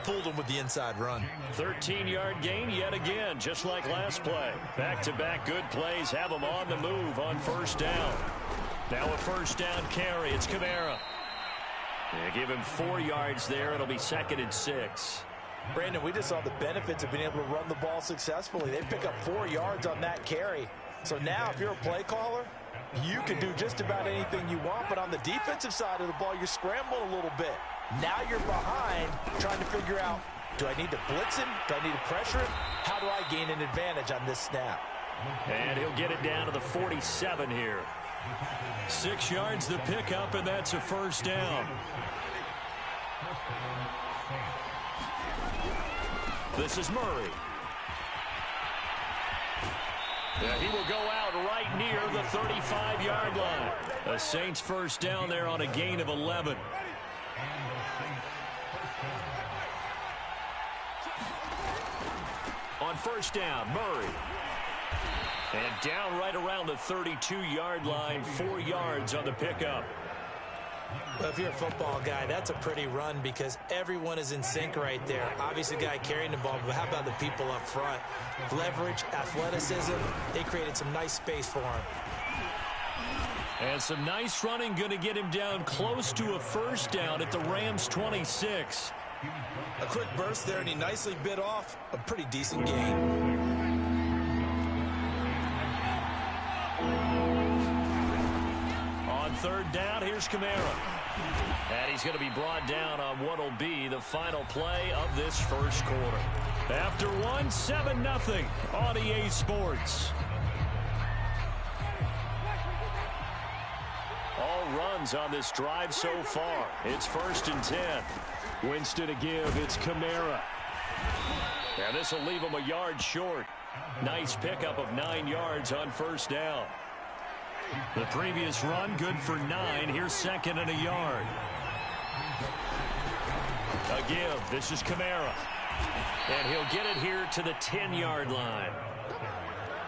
fooled them with the inside run. 13-yard gain yet again, just like last play. Back-to-back good plays have them on the move on first down. Now a first down carry. It's Kamara. They give him 4 yards there. It'll be 2nd and 6. Brandon, we just saw the benefits of being able to run the ball successfully. They pick up 4 yards on that carry. So now if you're a play caller, you can do just about anything you want. But on the defensive side of the ball, you're scrambling a little bit. Now you're behind trying to figure out, do I need to blitz him? Do I need to pressure him? How do I gain an advantage on this snap? And he'll get it down to the 47 here. 6 yards the pickup, and that's a first down. This is Murray. Yeah, he will go out right near the 35-yard line. The Saints first down there on a gain of 11. On first down, Murray. And down right around the 32-yard line, 4 yards on the pickup. Well, if you're a football guy, that's a pretty run because everyone is in sync right there. Obviously, the guy carrying the ball, but how about the people up front? Leverage, athleticism, they created some nice space for him. And some nice running, going to get him down close to a first down at the Rams' 26. A quick burst there, and he nicely bit off a pretty decent gain. On third down, here's Kamara. And he's going to be brought down on what will be the final play of this first quarter. After one, 7-0 on EA Sports. All runs on this drive so far. It's 1st and 10. Winston to give. It's Kamara. And this will leave him a yard short. Nice pickup of 9 yards on first down. The previous run, good for 9. Here's 2nd and a yard. A give. This is Kamara. And he'll get it here to the 10-yard line.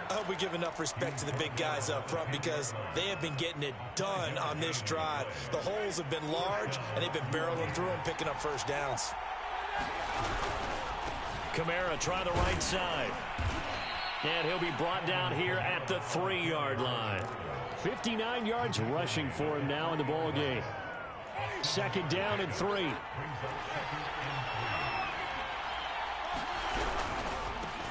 I hope we give enough respect to the big guys up front because they have been getting it done on this drive. The holes have been large, and they've been barreling through them, picking up first downs. Kamara try the right side. And he'll be brought down here at the 3-yard line. 59 yards rushing for him now in the ball game. 2nd down and 3.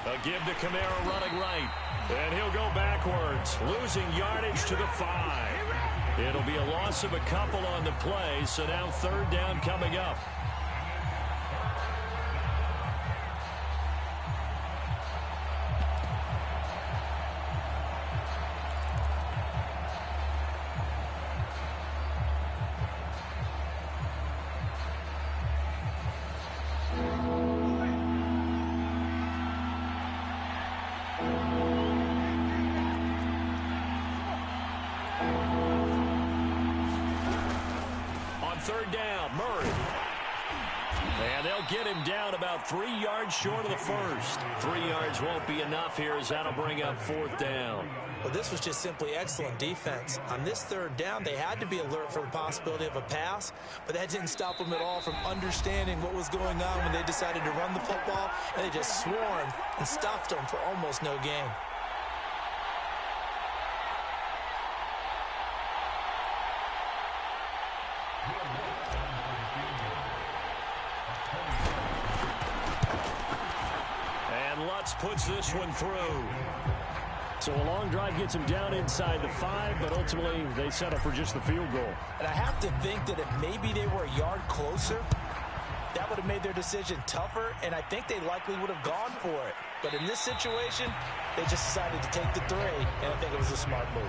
A give to Kamara running right. And he'll go backwards, losing yardage to the 5. It'll be a loss of a couple on the play, so now 3rd down coming up. Get him down about 3 yards short of the first. 3 yards won't be enough here as that'll bring up 4th down. Well, this was just simply excellent defense. On this 3rd down, they had to be alert for the possibility of a pass, but that didn't stop them at all from understanding what was going on when they decided to run the football, and they just swarmed and stuffed them for almost no gain. Puts this one through. So a long drive gets him down inside the 5, but ultimately they settle for just the field goal. And I have to think that if maybe they were a yard closer, that would have made their decision tougher, and I think they likely would have gone for it. But in this situation, they just decided to take the 3, and I think it was a smart move.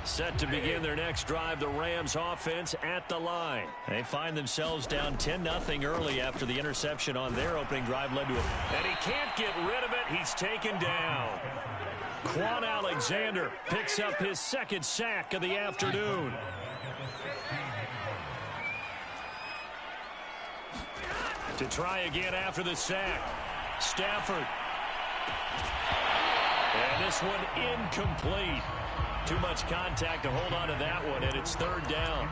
Set to begin their next drive, the Rams offense at the line. They find themselves down 10-0 early after the interception on their opening drive led to a... And he can't get rid of it. He's taken down. Quan Alexander picks up his 2nd sack of the afternoon. To try again after the sack. Stafford. And this one incomplete. Too much contact to hold on to that one, and it's 3rd down.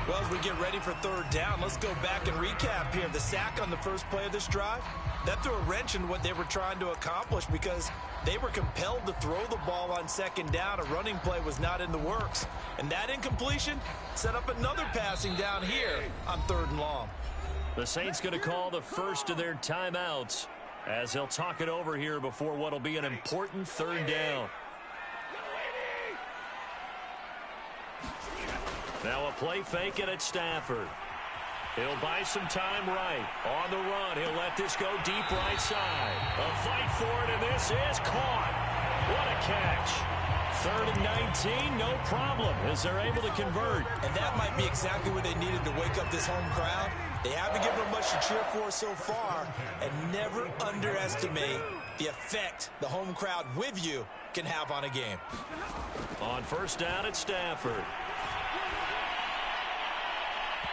Well, as we get ready for 3rd down, let's go back and recap here. The sack on the first play of this drive, that threw a wrench in what they were trying to accomplish because they were compelled to throw the ball on 2nd down. A running play was not in the works. And that incompletion set up another passing down here on 3rd and long. The Saints going to call the first of their timeouts as they'll talk it over here before what will be an important 3rd down. Now a play fake and it's Stafford. He'll buy some time right. On the run, he'll let this go deep right side. A fight for it, and this is caught. What a catch. 3rd and 19, no problem, as they're able to convert. And that might be exactly what they needed to wake up this home crowd. They haven't given them much to cheer for so far, and never underestimate the effect the home crowd with you can have on a game. On 1st down, it's Stafford.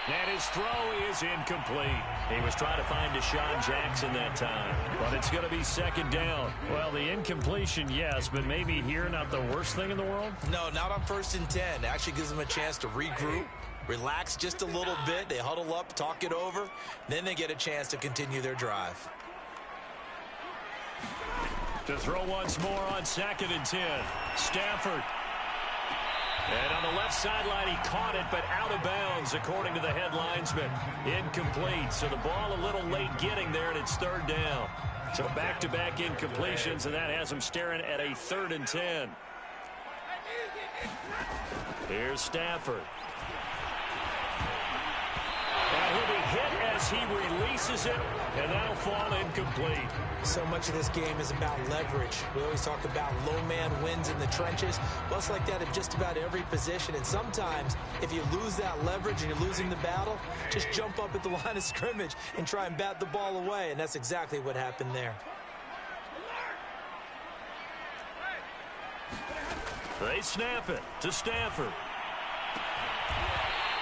And his throw is incomplete. He was trying to find Deshaun Jackson that time. But it's going to be 2nd down. Well, the incompletion, yes, but maybe here not the worst thing in the world? No, not on 1st and 10. It actually gives them a chance to regroup, relax just a little bit. They huddle up, talk it over. Then they get a chance to continue their drive. To throw once more on 2nd and 10. Stafford. And on the left sideline, he caught it, but out of bounds, according to the head linesman. Incomplete. So the ball a little late getting there, and it's 3rd down. So back-to-back incompletions, and that has him staring at a 3rd and 10. Here's Stafford. And he'll be hit as he releases it, and that'll fall incomplete. So much of this game is about leverage. We always talk about low man wins in the trenches. Well, it's like that in just about every position. And sometimes, if you lose that leverage and you're losing the battle, just jump up at the line of scrimmage and try and bat the ball away. And that's exactly what happened there. They snap it to Stafford.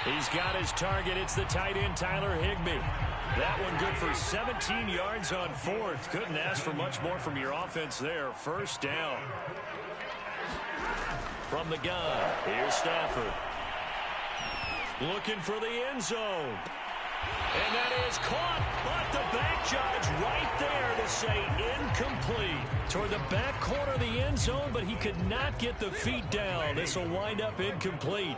He's got his target. It's the tight end, Tyler Higbee. That one good for 17 yards on fourth. Couldn't ask for much more from your offense there. First down. From the gun, here's Stafford. Looking for the end zone. And that is caught, but the back judge right there to say incomplete. Toward the back corner of the end zone, but he could not get the feet down. This will wind up incomplete.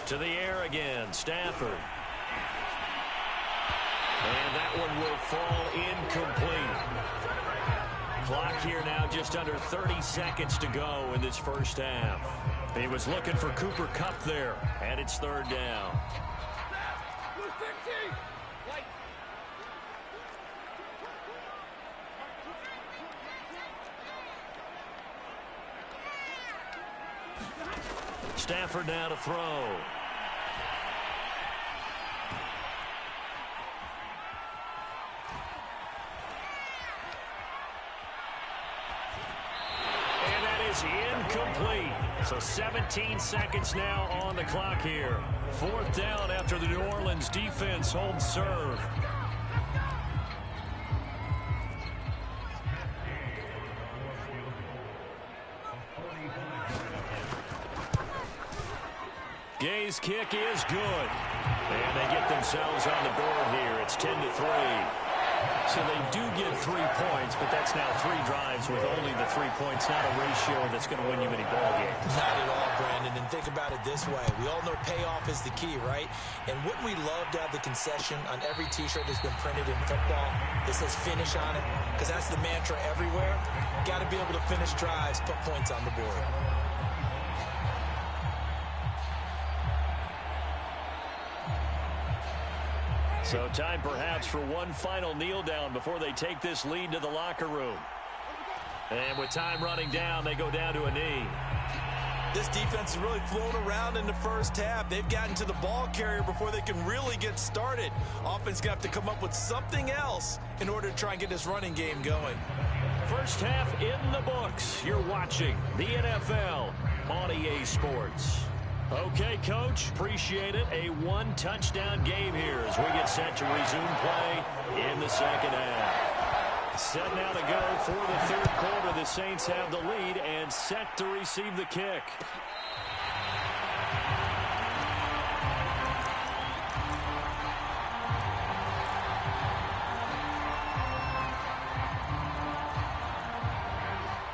To the air again, Stafford. And that one will fall incomplete. Clock here now just under 30 seconds to go in this first half. He was looking for Cooper Kupp there, and it's third down. Stafford now to throw. Incomplete. So 17 seconds now on the clock here. Fourth down after the New Orleans defense holds serve. Gay's kick is good. And they get themselves on the board here. It's 10-3. So they do get 3 points, but that's now 3 drives with only the 3 points, not a ratio that's going to win you many ball games. Not at all, Brandon. And think about it this way. We all know payoff is the key, right? And wouldn't we love to have the concession on every T-shirt that's been printed in football that says finish on it? Because that's the mantra everywhere. Got to be able to finish drives, put points on the board. So time perhaps for one final kneel down before they take this lead to the locker room. And with time running down, they go down to a knee. This defense is really flown around in the first half. They've gotten to the ball carrier before they can really get started. Offense going to have to come up with something else in order to try and get this running game going. First half in the books. You're watching the NFL on EA Sports. Okay, Coach, appreciate it. A one-touchdown game here as we get set to resume play in the second half. Set now to go for the third quarter. The Saints have the lead and set to receive the kick.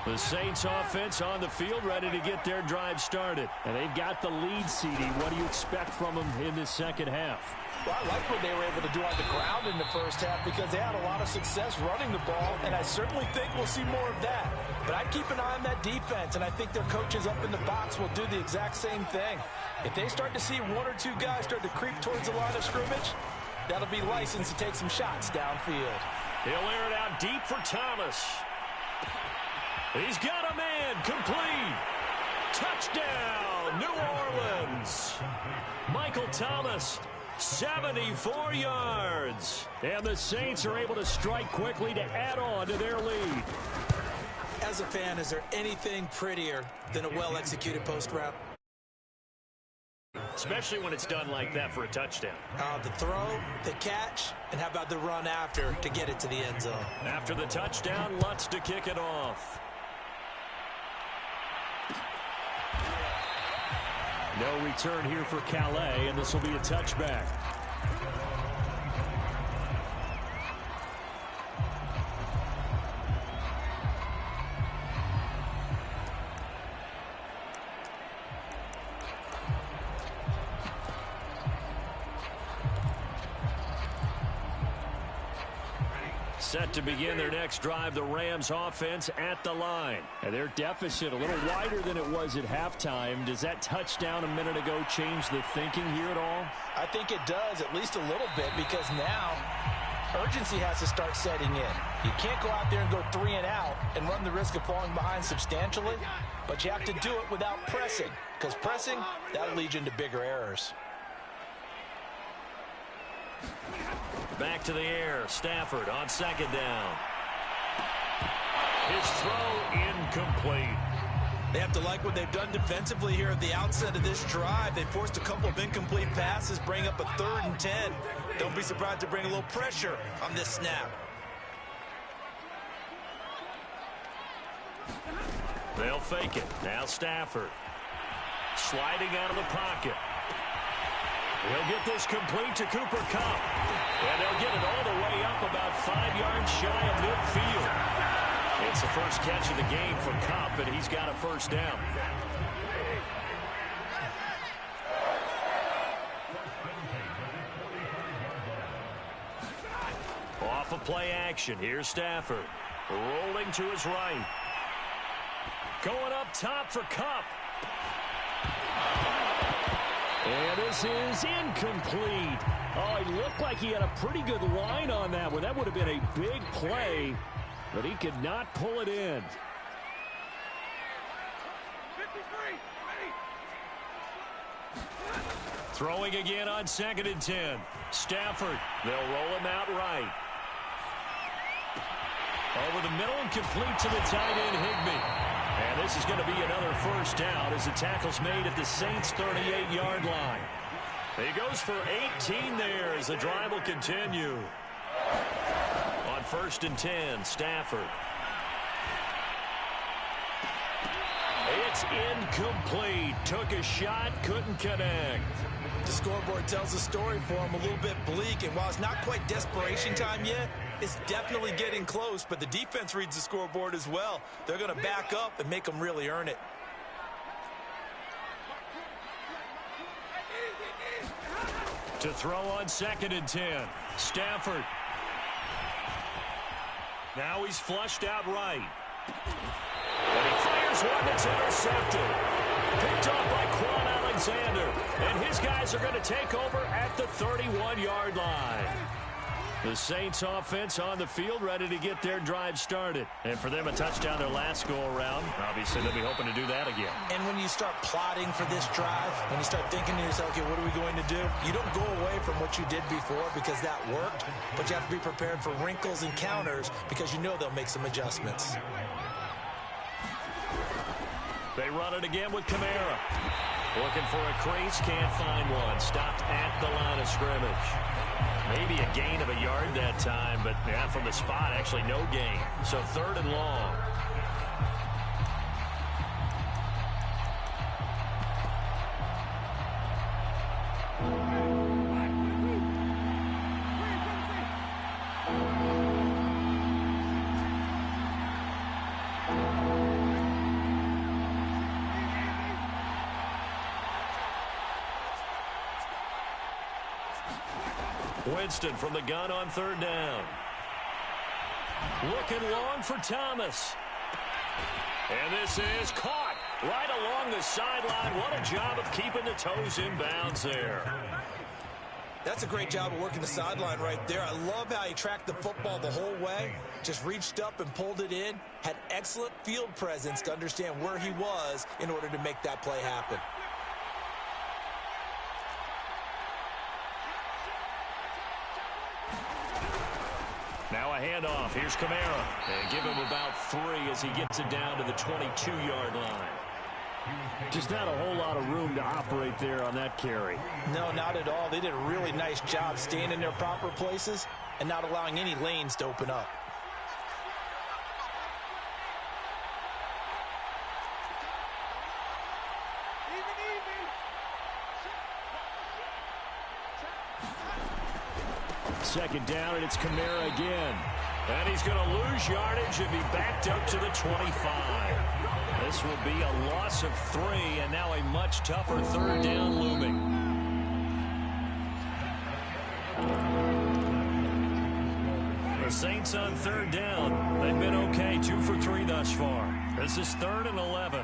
The Saints offense on the field ready to get their drive started. And they've got the lead, CD. What do you expect from them in this second half? Well, I like what they were able to do on the ground in the first half because they had a lot of success running the ball, and I certainly think we'll see more of that. But I'd keep an eye on that defense, and I think their coaches up in the box will do the exact same thing. If they start to see one or two guys start to creep towards the line of scrimmage, that'll be license to take some shots downfield. He'll air it out deep for Thomas. He's got a man, complete. Touchdown, New Orleans. Michael Thomas, 74 yards. And the Saints are able to strike quickly to add on to their lead. As a fan, is there anything prettier than a well-executed post route? Especially when it's done like that for a touchdown. The throw, the catch, and how about the run after to get it to the end zone? After the touchdown, Lutz to kick it off. No return here for Calais, and this will be a touchback. Set to begin their next drive, the Rams offense at the line. And their deficit a little wider than it was at halftime. Does that touchdown a minute ago change the thinking here at all? I think it does, at least a little bit, because now urgency has to start setting in. You can't go out there and go 3 and out and run the risk of falling behind substantially, but you have to do it without pressing, because pressing, that'll lead you into bigger errors. Back to the air. Stafford on second down. His throw incomplete. They have to like what they've done defensively here at the outset of this drive. They forced a couple of incomplete passes, bring up a 3rd and 10. Don't be surprised to bring a little pressure on this snap. They'll fake it. Now Stafford. Sliding out of the pocket. He'll get this complete to Cooper Kupp. And they'll get it all the way up about 5 yards shy of midfield. It's the first catch of the game for Kupp, and he's got a first down. Off of play action. Here's Stafford. Rolling to his right. Going up top for Kupp. And this is incomplete. Oh, he looked like he had a pretty good line on that one. That would have been a big play, but he could not pull it in. Throwing again on 2nd and 10. Stafford. They'll roll him out right. Over the middle and complete to the tight end, Higbee. And this is going to be another first down as the tackle's made at the Saints' 38-yard line. He goes for 18 there as the drive will continue. On 1st and 10, Stafford. It's incomplete. Took a shot, couldn't connect. The scoreboard tells the story for him, a little bit bleak, and while it's not quite desperation time yet, it's definitely getting close, but the defense reads the scoreboard as well. They're going to back up and make them really earn it. To throw on 2nd and 10. Stafford. Now he's flushed out right. And he fires one that's intercepted. Picked off by Quan Alexander. And his guys are going to take over at the 31-yard line. The Saints offense on the field ready to get their drive started. And for them, a touchdown their last go-around. Obviously, they'll be hoping to do that again. And when you start plotting for this drive, when you start thinking to yourself, okay, what are we going to do? You don't go away from what you did before because that worked, but you have to be prepared for wrinkles and counters because you know they'll make some adjustments. They run it again with Kamara. Looking for a crease, can't find one. Stopped at the line of scrimmage. Maybe a gain of a yard that time, but yeah, from the spot, actually no gain. So 3rd and long. Winston from the gun on 3rd down. Looking long for Thomas. And this is caught right along the sideline. What a job of keeping the toes in bounds there. That's a great job of working the sideline right there. I love how he tracked the football the whole way. Just reached up and pulled it in. Had excellent field presence to understand where he was in order to make that play happen. Now a handoff. Here's Kamara. And give him about 3 as he gets it down to the 22-yard line. Just not a whole lot of room to operate there on that carry. No, not at all. They did a really nice job staying in their proper places and not allowing any lanes to open up. Second down, and it's Kamara again. And he's going to lose yardage and be backed up to the 25. This will be a loss of 3, and now a much tougher 3rd down looming. The Saints on 3rd down. They've been okay, 2 for 3 thus far. This is 3rd and 11.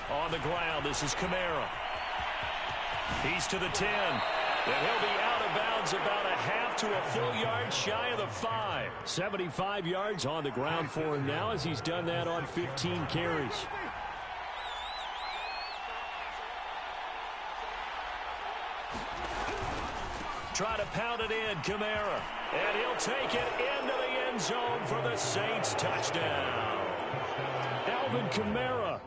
On the ground, this is Kamara. He's to the 10. And he'll be out of bounds about a half to a full yard shy of the 5. 75 yards on the ground for him now as he's done that on 15 carries. Try to pound it in, Kamara. And he'll take it into the end zone for the Saints touchdown. Alvin Kamara